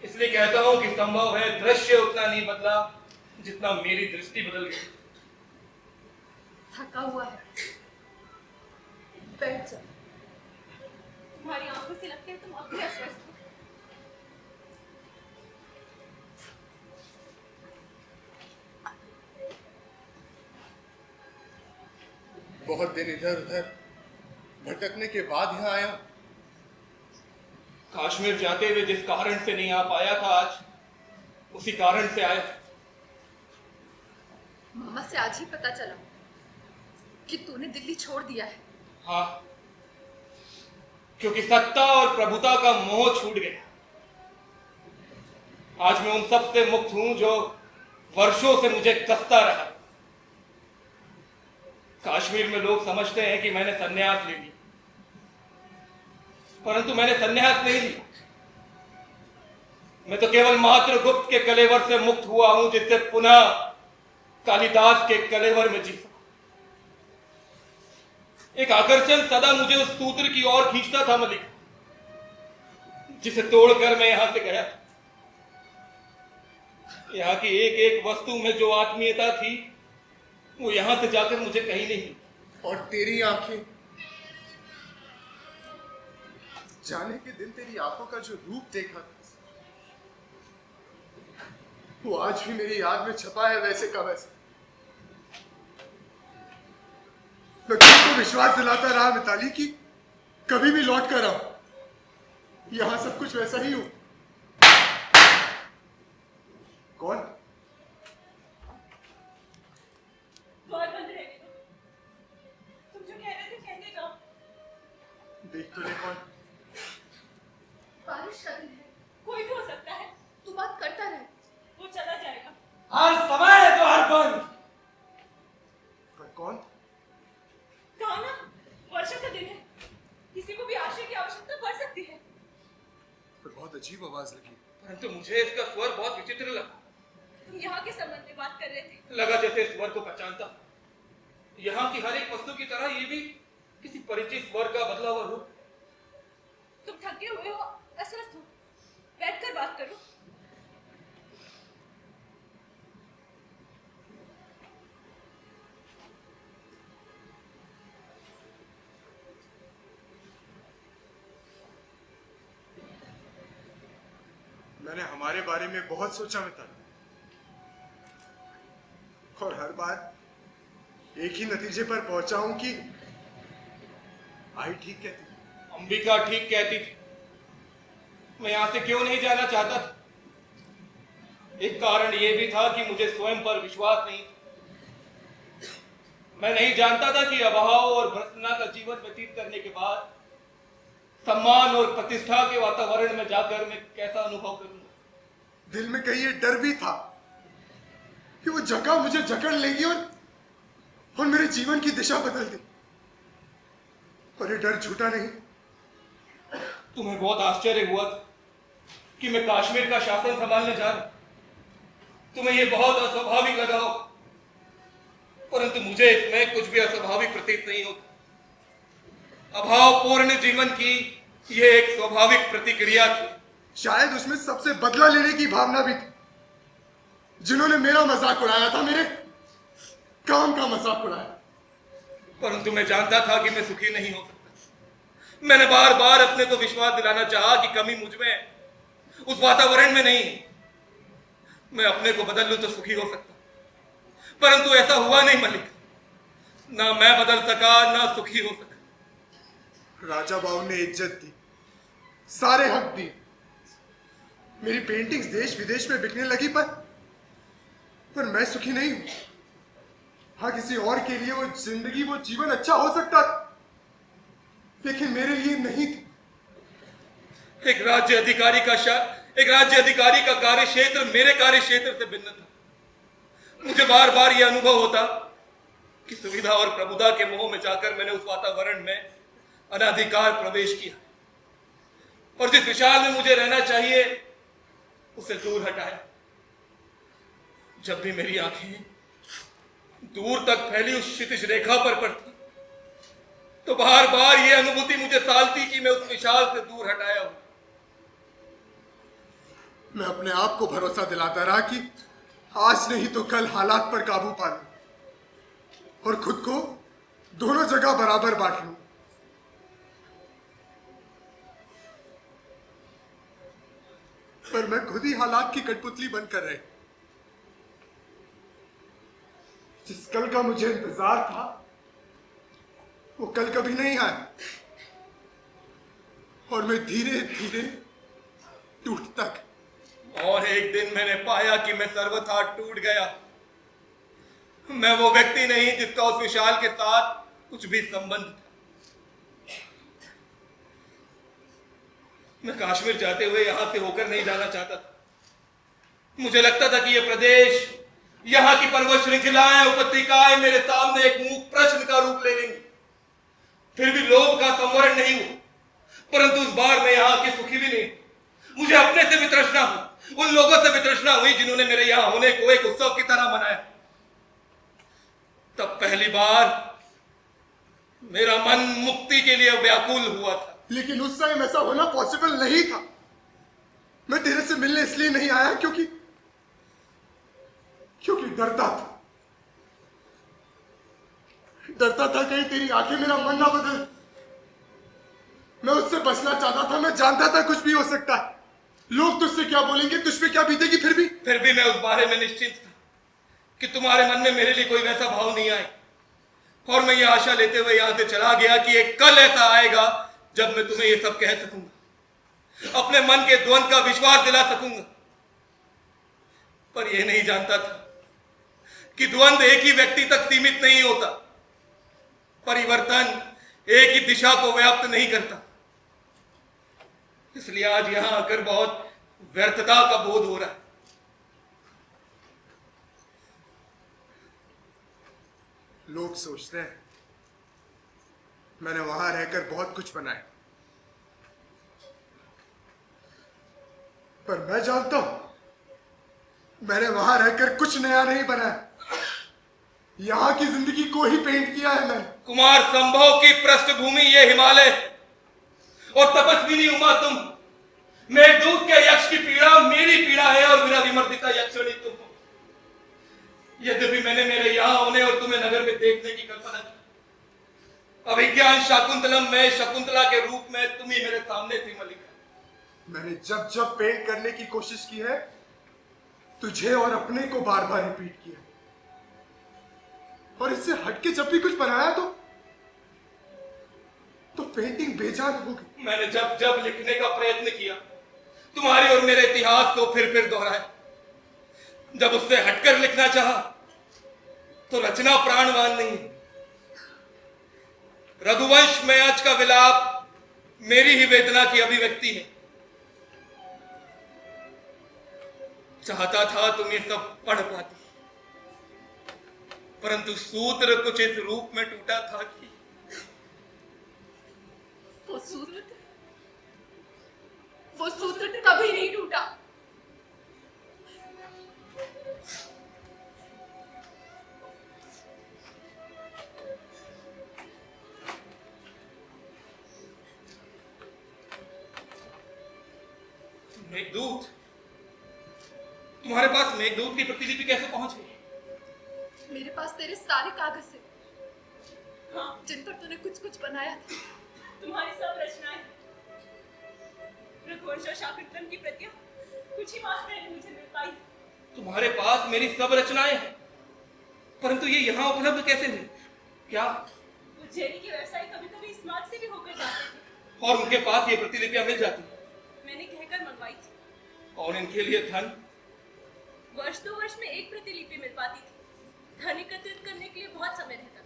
इसलिए कहता हूं कि संभव है दृश्य उतना नहीं बदला जितना मेरी दृष्टि बदल गई। थका हुआ है, बैठ जा। तुम्हारी आंखों से लगता है तुम अब भी अस्वस्थ हो। बहुत दिन इधर उधर भटकने के बाद यहाँ आया। काश्मीर जाते हुए जिस कारण से नहीं आ पाया था, आज उसी कारण से आया। मामा से आज ही पता चला कि तूने दिल्ली छोड़ दिया है। हाँ, क्योंकि सत्ता और प्रभुता का मोह छूट गया। आज मैं उन सब से मुक्त हूं जो वर्षों से मुझे कसता रहा। कश्मीर में लोग समझते हैं कि मैंने संन्यास ले लिया, परंतु मैंने संन्यास नहीं लिया। मैं तो केवल मात्र गुप्त के कलेवर से मुक्त हुआ हूं, जिससे पुनः कालिदास के कलेवर में जी सकूं। एक आकर्षण सदा मुझे उस सूत्र की ओर खींचता था मलिक, जिसे तोड़कर मैं यहां से गया था। यहां की एक एक वस्तु में जो आत्मीयता थी, वो यहां से जाकर मुझे कहीं नहीं मिली। और तेरी आंखें, जाने के दिन तेरी आंखों का जो रूप देखा था, वो आज भी मेरी याद में छपा है वैसे का वैसे। मैं तुमको विश्वास दिलाता रहा मिताली कि कभी भी लौट कर आऊं, यहां सब कुछ वैसा ही हो। कौन? द्वार बंद रहेगा। तुम जो कह रहे थे कहते जाओ। देख तो ले कौन। बारिश का दिन है, कोई भी हो सकता है। तू बात करता रहे। वो चला जाएगा। हर समय द्वार बंद। पर कौन? कहा ना, वर्षा का दिन है, किसी को भी आश्रय की आवश्यकता पड़ सकती है। पर बहुत अजीब आवाज लगी। परंतु मुझे इसका स्वर बहुत विचित्र लगा। तुम यहाँ के संबंध में बात कर रहे थे। लगा जैसे स्वर को पहचानता। यहाँ की हर एक वस्तु की तरह ये भी किसी परिचित स्वर का बदला हुआ रूप। तुम थके हुए हो, अस्वस्थ हो, बैठकर बात करो। मैंने हमारे बारे में बहुत सोचा मिताली, और हर बार एक ही नतीजे पर पहुंचा हूं कि आई ठीक कहती, अंबिका ठीक कहती थी। मैं यहां से क्यों नहीं जाना चाहता था? एक कारण यह भी था कि मुझे स्वयं पर विश्वास नहीं था। मैं नहीं जानता था कि अभाव और भर्त्सना का जीवन व्यतीत करने के बाद सम्मान और प्रतिष्ठा के वातावरण में जाकर मैं कैसा अनुभव करूंगा। दिल में कहीं ये डर भी था कि वो जगह मुझे जकड़ लेगी और मेरे जीवन की दिशा बदल दे। पर ये डर झूठा नहीं। तुम्हें बहुत आश्चर्य हुआ था कि मैं कश्मीर का शासन संभालने जा रहा हूं। तुम्हें यह बहुत अस्वाभाविक लगा हो, परंतु मुझे इसमें कुछ भी अस्वाभाविक प्रतीत नहीं होता। अभावपूर्ण जीवन की यह एक स्वाभाविक प्रतिक्रिया थी। शायद उसमें सबसे बदला लेने की भावना भी थी। जिन्होंने मेरा मजाक उड़ाया था, मेरे काम का मजाक उड़ाया, परंतु मैं जानता था कि मैं सुखी नहीं हो सकता। मैंने बार बार अपने को विश्वास दिलाना चाहा कि कमी मुझ में, उस वातावरण में नहीं। मैं अपने को बदल लूं तो सुखी हो सकता, परंतु ऐसा हुआ नहीं मलिक। ना मैं बदल सका, ना सुखी हो सका। राजा बाबू ने इज्जत दी, सारे हक दिए। मेरी पेंटिंग्स देश विदेश में बिकने लगी, पर मैं सुखी नहीं हूं। हाँ, किसी और के लिए वो जिंदगी, वो जीवन अच्छा हो सकता था, लेकिन मेरे लिए नहीं था। एक राज्य अधिकारी का कार्य क्षेत्र मेरे कार्य क्षेत्र से भिन्न था। मुझे बार बार यह अनुभव होता कि सुविधा और प्रभुता के मोह में जाकर मैंने उस वातावरण में अनाधिकार प्रवेश किया, और जिस विशाल में मुझे रहना चाहिए उसे दूर हटाया। जब भी मेरी आंखें दूर तक फैली उस क्षितिज रेखा पर पड़ती, तो बार बार यह अनुभूति मुझे सालती कि मैं उस विशाल से दूर हटाया हूं। मैं अपने आप को भरोसा दिलाता रहा कि आज नहीं तो कल हालात पर काबू पा लूं और खुद को दोनों जगह बराबर बांट लूं। पर मैं खुद ही हालात की कठपुतली बनकर रहे। जिस कल का मुझे इंतजार था, वो कल कभी नहीं आया, और मैं धीरे धीरे टूटता गया। और एक दिन मैंने पाया कि मैं सर्वथा टूट गया। मैं वो व्यक्ति नहीं जिसका उस विशाल के साथ कुछ भी संबंध था। मैं कश्मीर जाते हुए यहां से होकर नहीं जाना चाहता था। मुझे लगता था कि ये प्रदेश, यहाँ की पर्वत श्रृंखलाएं, उपत्यकाएं मेरे सामने एक मूक प्रश्न का रूप ले लेंगी। फिर भी लोभ का संवरण नहीं हुआ, परंतु इस बार मैं यहाँ की सुखी भी नहीं। मुझे अपने से भी तृष्णा हुई, उन लोगों से भी तृष्णा हुई जिन्होंने मेरे यहाँ होने को एक उत्सव की तरह मनाया। तब पहली बार मेरा मन मुक्ति के लिए व्याकुल हुआ था। लेकिन उस टाइम ऐसा होना पॉसिबल नहीं था। मैं तेरे से मिलने इसलिए नहीं आया क्योंकि डरता था। डरता था कहीं तेरी आंखें मेरा मन ना बदल। मैं उससे बचना चाहता था। मैं जानता था कुछ भी हो सकता है। लोग तुझसे क्या बोलेंगे, तुझ पे क्या बीतेगी, फिर भी मैं उस बारे में निश्चिंत था कि तुम्हारे मन में मेरे लिए कोई वैसा भाव नहीं आए। और मैं ये आशा लेते हुए यहां से चला गया कि एक कल ऐसा आएगा जब मैं तुम्हें ये सब कह सकूंगा, अपने मन के द्वंद का विश्वास दिला सकूंगा। पर यह नहीं जानता था कि द्वंद एक ही व्यक्ति तक सीमित नहीं होता। परिवर्तन एक ही दिशा को व्याप्त नहीं करता। इसलिए आज यहां आकर बहुत व्यर्थता का बोध हो रहा है। लोग सोचते हैं मैंने वहां रहकर बहुत कुछ बनाया, पर मैं जानता हूं मैंने वहां रहकर कुछ नया नहीं बनाया। यहां की जिंदगी को ही पेंट किया है मैंने। कुमार संभव की पृष्ठभूमि ये हिमालय और तपस्विनी उमा तुम। मेघदूत के यक्ष की पीड़ा मेरी पीड़ा है और मेरा विमर्दिता यक्षिणी तुम हो। यद्यपि मैंने मेरे यहां होने और तुम्हें नगर में देखने की कल्पना की। अभिज्ञान शाकुंतलम में शकुंतला के रूप में तुम ही मेरे सामने थी मल्लिका। मैंने जब जब पेंट करने की कोशिश की है तुझे और अपने को बार बार रिपीट किया, और इससे हटके जब भी कुछ बनाया तो पेंटिंग बेजान हो गई। मैंने जब जब लिखने का प्रयत्न किया तुम्हारे और मेरे इतिहास को फिर दोहराया। जब उससे हटकर लिखना चाहा तो रचना प्राणवान नहीं। रघुवंश में आज का विलाप मेरी ही वेदना की अभिव्यक्ति है। चाहता था तुम ये सब पढ़ पाती, परंतु सूत्र कुछ इस रूप में टूटा था कि वो सूत्र कभी नहीं टूटा। मेघदूत, तुम्हारे पास मेघदूत की प्रतिलिपि कैसे पहुंच गई? मेरे पास तेरे सारे कागज है, हाँ, जिन पर तूने कुछ कुछ बनाया था। तुम्हारी सब रचनाएं, रघुवंश और शाकुंतलम की प्रतियां कुछ ही मास पहले मुझे मिल पाई। तुम्हारे पास मेरी सब रचनाएं हैं, परंतु ये यहाँ उपलब्ध कैसे हुई? क्या उज्जैनी के व्यवसायी कभी कभी इस मार्ग से भी होकर जाते थे और उनके पास ये प्रतिलिपियां मिल जाती? मैंने कहकर मंगवाई थी। और इनके लिए धन? वर्ष 2 वर्ष में एक प्रतिलिपि मिल पाती थी। धन एकत्रित करने के लिए बहुत समय रहता था।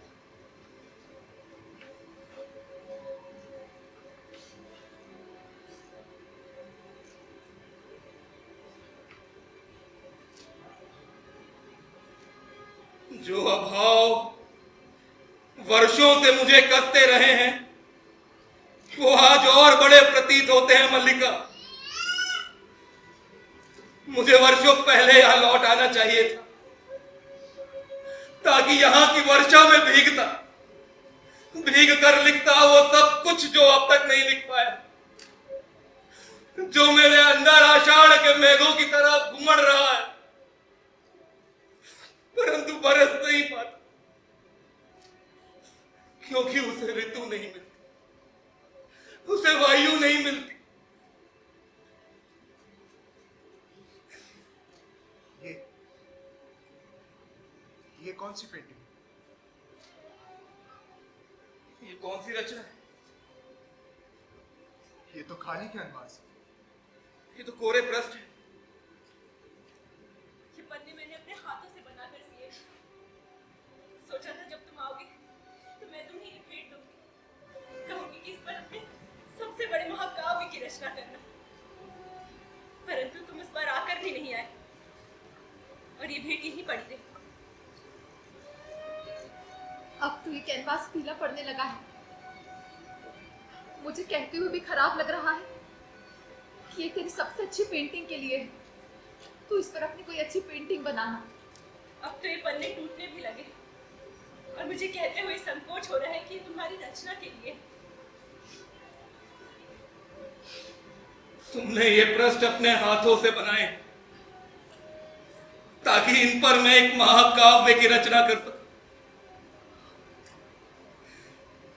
जो अभाव वर्षों से मुझे कसते रहे हैं वो आज और बड़े प्रतीत होते हैं मल्लिका। मुझे वर्षों पहले यहां लौट आना चाहिए था ताकि यहां की वर्षा में भीग कर लिखता वो सब कुछ जो अब तक नहीं लिख पाया, जो मेरे अंदर आषाढ़ के मेघों की तरह घुमड़ रहा है परंतु बरस नहीं पाता, क्योंकि उसे ऋतु नहीं मिलती, उसे वायु नहीं मिलती। ये कौन सी पेंटिंग? ये कौन सी रचना है? ये तो खाली कैनवास है। ये तो कोरे पृष्ठ है। ये पन्ने मैंने अपने हाथों से बनाकर सिए। सोचा था जब तुम आओगे तो मैं तुम्हें ये भेंट दूंगी, कहूंगी कि इस पर अपने सबसे बड़े महाकाव्य की रचना करना। परंतु तुम इस बार आकर भी नहीं आए। और ये भेंट यहीं पड़ी रही। अब तो ये कैनवास पीला पड़ने लगा है। मुझे कहते हुए भी खराब लग रहा है कि ये तेरी सबसे अच्छी पेंटिंग के लिए है। तू इस पर अपनी कोई अच्छी पेंटिंग बनाना। अब तो ये पन्ने टूटने भी लगे और मुझे कहते हुए संकोच हो रहा है कि ये तुम्हारी रचना के लिए। तुमने ये पृष्ठ अपने हाथों से बनाए ताकि इन पर मैं एक महाकाव्य की रचना कर सकूं।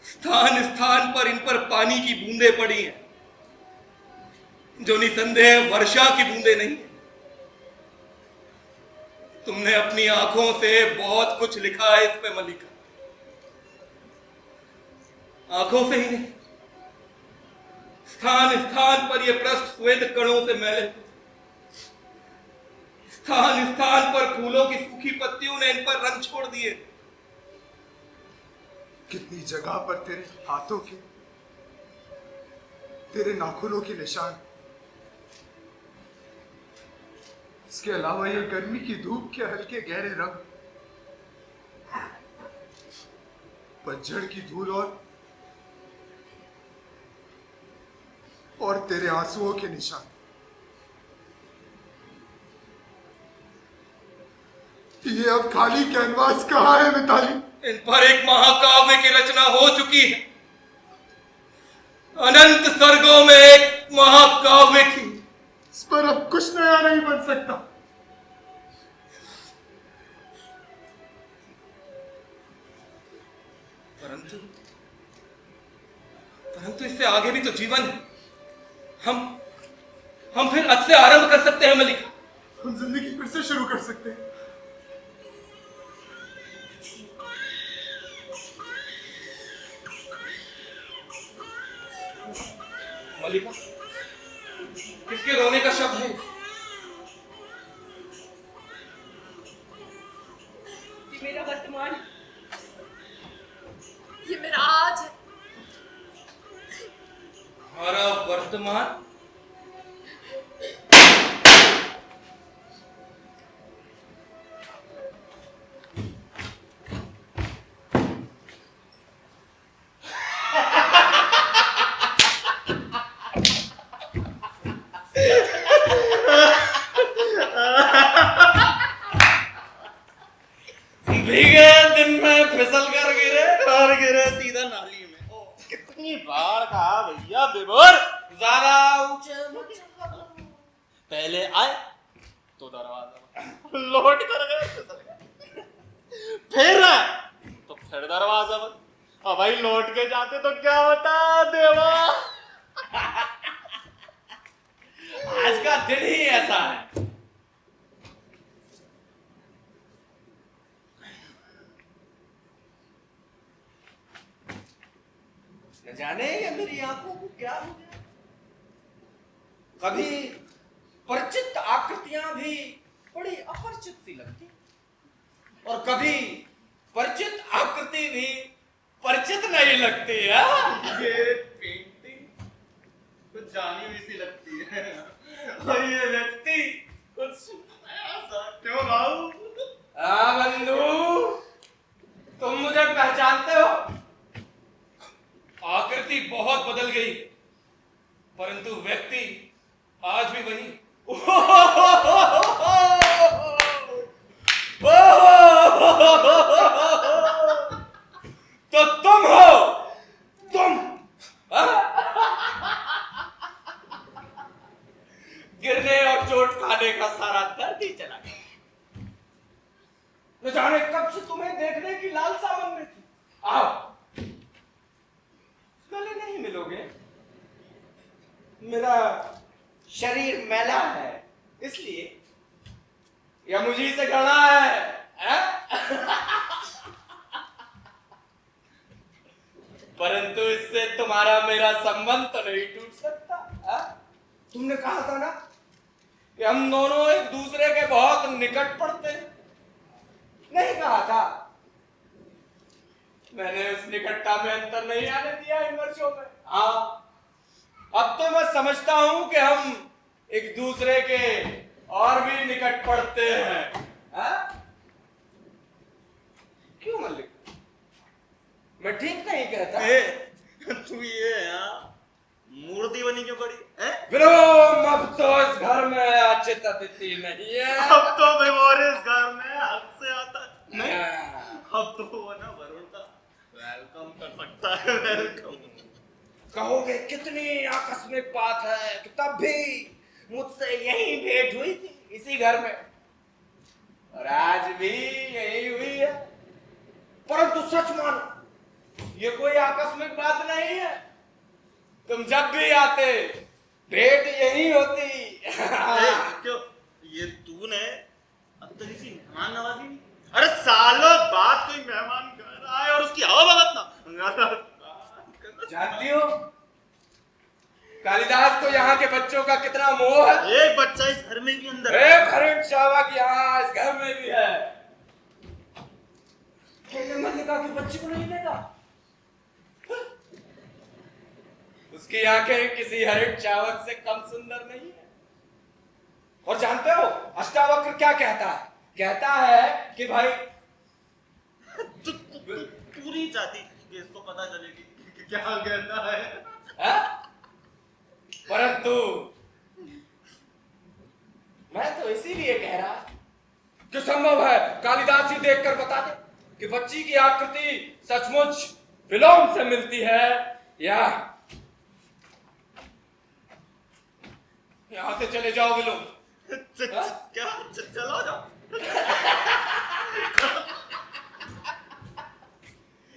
स्थान स्थान पर इन पर पानी की बूंदें पड़ी हैं, जो निसंदेह वर्षा की बूंदें नहीं है। तुमने अपनी आंखों से बहुत कुछ लिखा है इस पे मलिका। आंखों से ही नहीं, स्थान स्थान पर ये पृष्ठ श्वेत कणों से मैले। स्थान स्थान पर फूलों की सूखी पत्तियों ने इन पर रंग छोड़ दिए। कितनी जगह पर तेरे हाथों के, तेरे नाखूनों के निशान। इसके अलावा ये गर्मी की धूप के हल्के गहरे रंग, पतझड़ की धूल और तेरे आंसुओं के निशान। ये अब खाली कैनवास कहाँ है मिताली? इन पर एक महाकाव्य की रचना हो चुकी है। अनंत सर्गों में एक महाकाव्य की। इस पर अब कुछ नया नहीं बन सकता। परंतु इससे आगे भी तो जीवन है। हम फिर आज से आरंभ कर सकते हैं मलिका। हम जिंदगी फिर से शुरू कर सकते हैं। मलिका, किसके रोने का शब्द है? ये मेरा वर्तमान, ये मेरा आज है। हमारा वर्तमान? भीगे दिन में फिसल कर गिरे और गिरे सीधा नाली में। ओ, कितनी बार कहा भैया बेबोर ज्यादा ऊंचे मत चढ़ो। पहले आए तो दरवाजा लौट कर गए, फिसल गए। फिर आए तो फिर दरवाजा बंद। अब भाई लौट के जाते तो क्या होता देवा? आज का दिन ही ऐसा है। न जाने ये मेरी आंखों को क्या हो गया। कभी परिचित आकृतियां भी बड़ी अपरिचित सी लगती और कभी परिचित आकृति भी परिचित नहीं लगती है। ये पेंटिंग कुछ जानी हुई सी लगती है और ये व्यक्ति कुछ नया सा। क्यों भाऊ? बंधु, तुम मुझे पहचानते हो? आकृति बहुत बदल गई, परंतु व्यक्ति आज भी वही। तो तुम हो, तुम गिरने और चोट खाने का सारा दर्द ही चला गया। न जाने कब से तुम्हें देखने की लालसा मन में थी। आओ, गले नहीं मिलोगे? मेरा शरीर मैला है इसलिए, या मुझे से घड़ा है? परंतु इससे तुम्हारा मेरा संबंध तो नहीं टूट सकता। तुमने कहा था ना कि हम दोनों एक दूसरे के बहुत निकट पड़ते हैं। नहीं कहा था? मैंने उस निकटता में अंतर नहीं आने दिया इन वर्षों में। हाँ, अब तो मैं समझता हूं कि हम एक दूसरे के और भी निकट पड़ते हैं। मैं ठीक नहीं कहता। तू ये यहाँ मूर्ति बनी क्यों पड़ी है? विलोम, अब तो इस घर में अचित अतिथि नहीं है। अब तो मेमोरी इस घर में हक से आता नहीं। अब तो वो ना वरुण का वेलकम कर सकता है। वेलकम कहोगे कितनी आकस्मिक बात है कि तब भी मुझसे यही भेंट हुई थी इसी घर में, और आज भी यही हुई है। परंतु सच मानो ये कोई आकस्मिक बात नहीं है। तुम जब भी आते भेंट यही होती। क्यों ये तूने अब तक इसी मेहमान नवाजी नहीं? अरे सालों बाद कोई मेहमान घर आए और उसकी हवा भगत ना। जानती हो कालिदास को यहाँ के बच्चों का कितना मोह है। एक बच्चा इस घर में भी अंदर एक हरिण चावक यहाँ इस घर में भी है। मल्लिका की बच्ची को नहीं देखा? उसकी आंखें किसी हरिण चावक से कम सुंदर नहीं है। और जानते हो अष्टावक्र क्या कहता है? कहता है कि भाई पूरी जाति कि इसको पता चलेगी कि क्या कहता है। परंतु मैं तो इसीलिए कह रहा कि संभव है कालिदास ही देखकर बता दे कि बच्ची की आकृति सचमुच विलोम से मिलती है या यहां से चले जाओ विलोम। क्या चलो जाओ।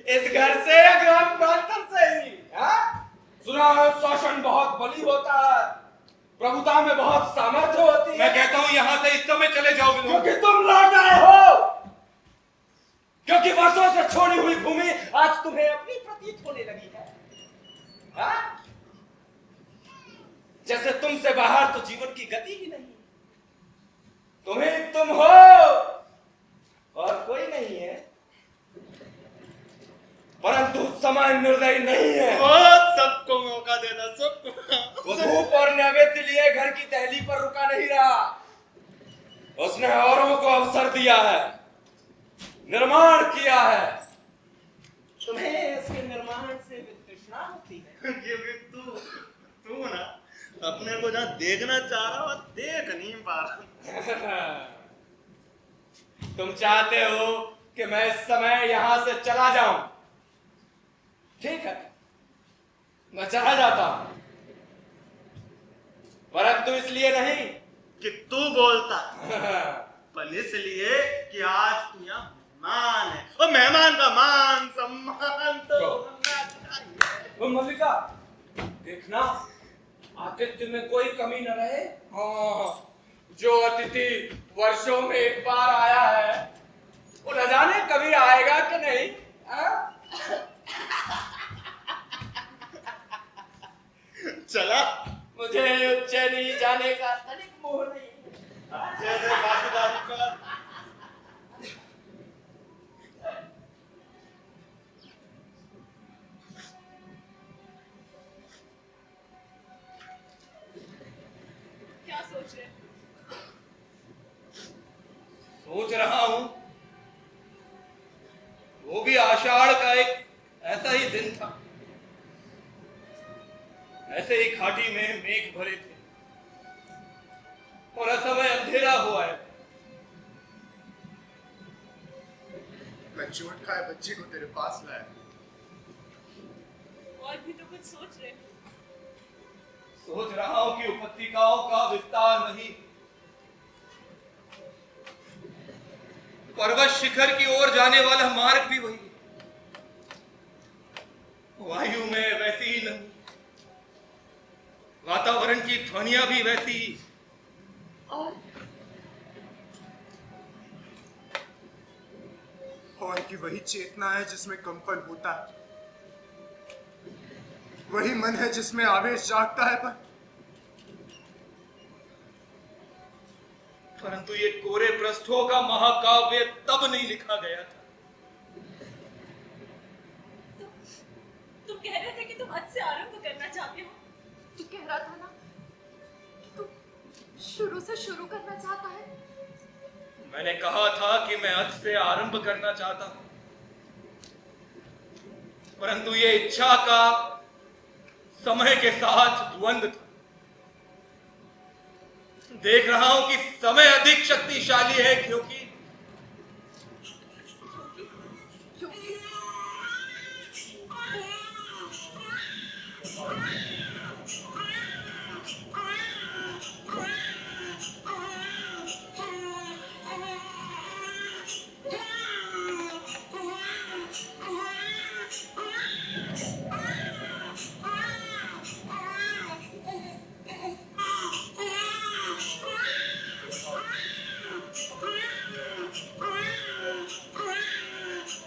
इस घर से या ग्राम प्रांतर से ही। सुना है शोषण बहुत बली होता है, प्रभुता में बहुत सामर्थ्य होती है। मैं कहता हूं यहां से इस समय चले जाओ विलोम। क्योंकि तुम लौट आए हो, क्योंकि वर्षों से छोड़ी हुई भूमि आज तुम्हें अपनी प्रतीत होने लगी है। जैसे तुमसे बाहर तो जीवन की गति ही नहीं। तुम्हें तुम हो और कोई नहीं है। परंतु समय निर्दयी नहीं है। सबको मौका देना सबको। वो धूप और नैवेद्य लिए घर की दहली पर रुका नहीं रहा, उसने औरों को अवसर दिया है, निर्माण किया है। तुम्हें इसके निर्माण से तृष्णा होती है। क्योंकि तू ना अपने को जहाँ देखना चाह रहा हो देख नहीं पा रहा। तुम चाहते हो कि मैं इस समय यहां से चला जाऊं। ठीक है, मैं चला जाता हूं, परंतु इसलिए नहीं कि तू बोलता पर इसलिए कि आज तू यहाँ मेहमान है और मेहमान का मान सम्मान तो होना चाहिए। मल्लिका देखना आतिथ्य में कोई कमी न रहे। जो अतिथि वर्षों में एक बार आया है वो न जाने कभी आएगा कि नहीं। चला मुझे उज्जैनी जाने का तनिक मोह नहीं। जैसे बाकीदारी का क्या सोच रहे? सोच रहा हूं वो भी आषाढ़ का एक ऐसा ही दिन था। ऐसे ही घाटी में मेघ भरे थे और असमय अंधेरा हुआ है। मैं चोट खाए बच्ची को तेरे पास लाया। और भी तो कुछ सोच रहे? सोच रहा हूं कि उपत्यकाओं का विस्तार वही, पर्वत शिखर की ओर जाने वाला मार्ग भी वही, वायु में वैसी ही नमी, वातावरण की ध्वनियां भी वैसी, और कि वही चेतना है जिसमें कंपन होता है, वही मन है जिसमें आवेश जागता है। परंतु ये कोरे पृष्ठों का महाकाव्य तब नहीं लिखा गया था। तुम कह रहे थे कि तुम आज से आरंभ करना चाहते हो। तू कह रहा था ना तू शुरू से शुरू करना चाहता है। मैंने कहा था कि मैं आज से आरंभ करना चाहता हूं, परंतु ये इच्छा का समय के साथ द्वंद था। देख रहा हूं कि समय अधिक शक्तिशाली है, क्योंकि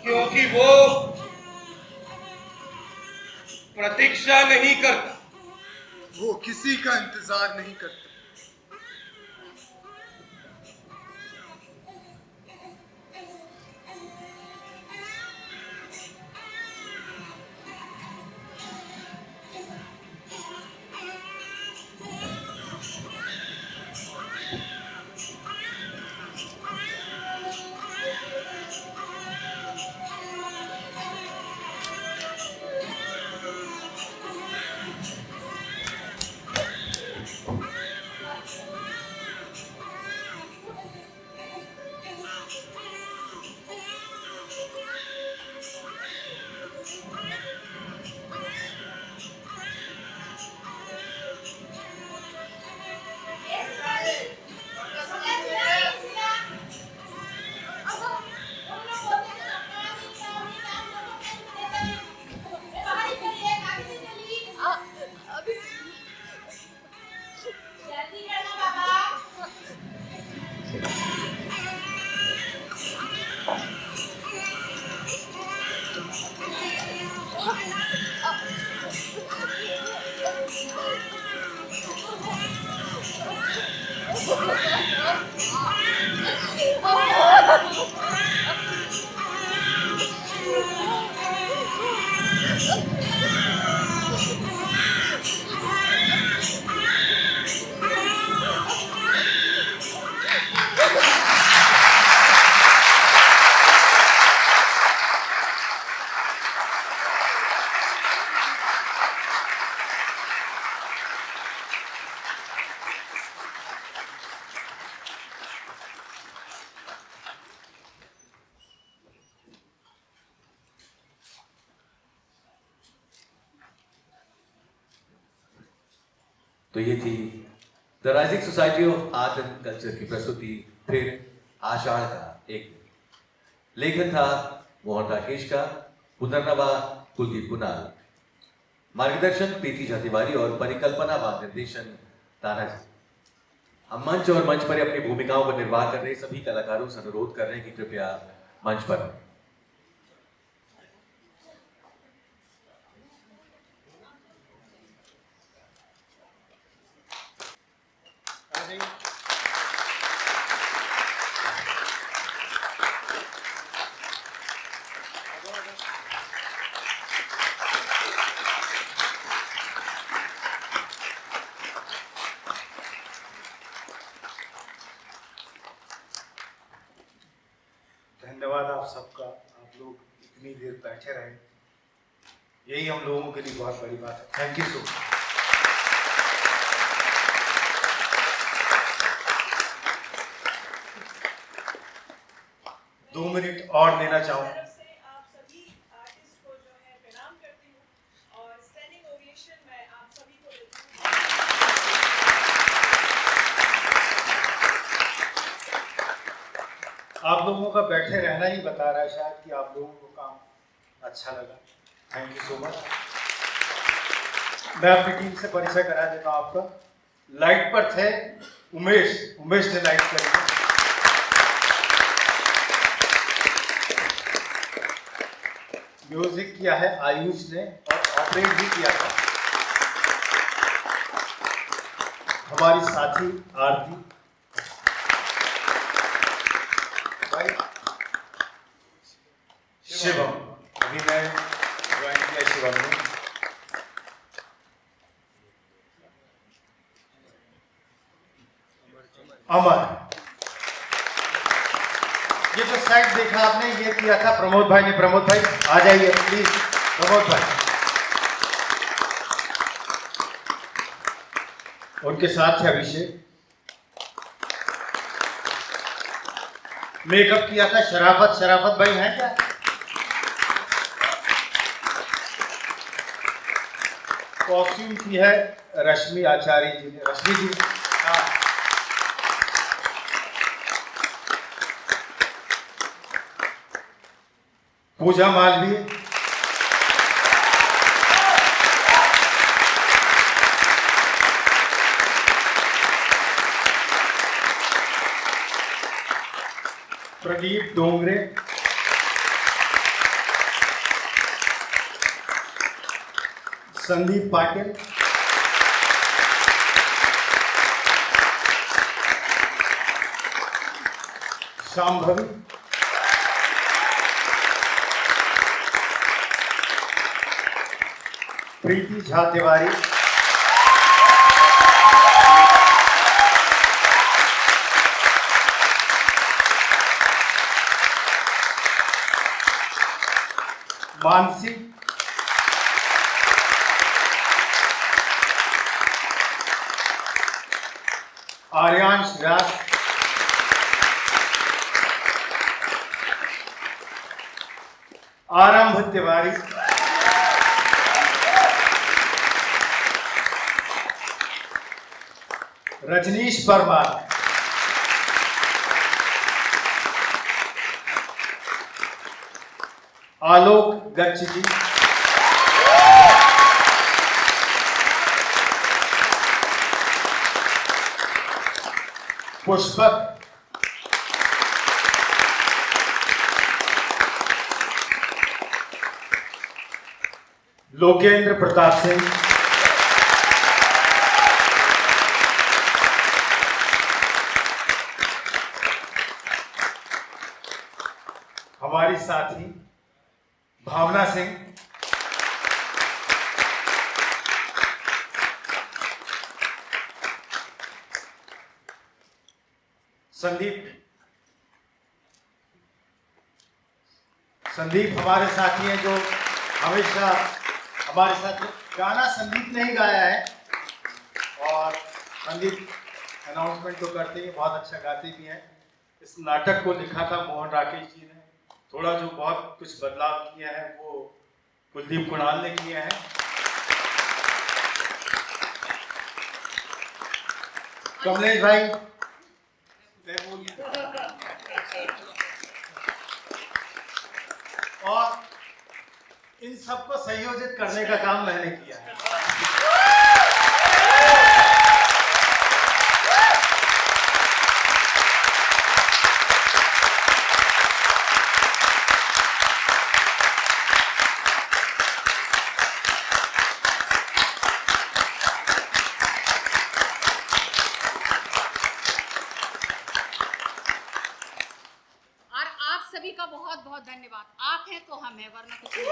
क्योंकि वो प्रतीक्षा नहीं करता, वो किसी का इंतजार नहीं करता। तो ये थी the rising society of art and culture की प्रस्तुति फिर आषाढ़ का एक दिन। लेखन था मोहन राकेश का, पुनर्नवा कुलदीप कुनाल, मार्गदर्शन प्रीति झा और परिकल्पना व निर्देशन तानाजी। हम मंच और मंच पर अपनी भूमिकाओं का निर्वाह कर रहे सभी कलाकारों से अनुरोध कर रहे हैं कि कृपया मंच पर आएं। धन्यवाद आप सबका, आप लोग इतनी देर बैठे रहे, यही हम लोगों के लिए बहुत बड़ी बात है। Thank you so much. दो मिनट और लेना चाहूँ। आप लोगों का बैठे रहना ही बता रहा है शायद कि आप लोगों को काम अच्छा लगा। Thank you so much. मैं अपनी टीम से परिचय करा देता हूँ आपका। लाइट पर थे उमेश ने लाइट करी। म्यूजिक किया है आयुष ने और ऑपरेट भी किया था हमारी साथी आरती भाई। शिवम अभिनय ज्वाइन किया शिवम ने। अमर, ये जो सेट देखा आपने ये किया था प्रमोद भाई ने। प्रमोद भाई आ जाइए प्लीज। प्रमोद भाई, उनके साथ है अभिषेक। मेकअप किया था शराफत भाई है क्या? कॉस्ट्यूम की है रश्मि आचार्य जी ने। रश्मि जी, हाँ। पूजा मालवीय, प्रदीप डोंगरे, संदीप पाटिल, शांभवी, प्रीति झा तिवारी, मानसी, आर्यांश व्यास, आरंभ तिवारी, रजनीश परमार, आलोक गच्छ जी, पुष्पक, लोकेंद्र प्रताप सिंह, हमारी साथी भावना सिंह, संदीप हमारे साथी हैं जो हमेशा हमारे साथ गाना संदीप ने ही गाया है और संदीप अनाउंसमेंट तो करते ही बहुत अच्छा गाते भी हैं। इस नाटक को लिखा था मोहन राकेश जी ने। थोड़ा जो बहुत कुछ बदलाव किए हैं वो कुलदीप कुणाल ने किए हैं। कमलेश भाई और इन सबको संयोजित करने का काम मैंने किया है। सभी का बहुत बहुत धन्यवाद। आप हैं तो हम हैं, वरना कुछ नहीं।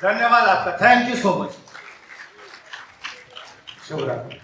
धन्यवाद आपका, थैंक यू सो मच। शुभ रात्रि।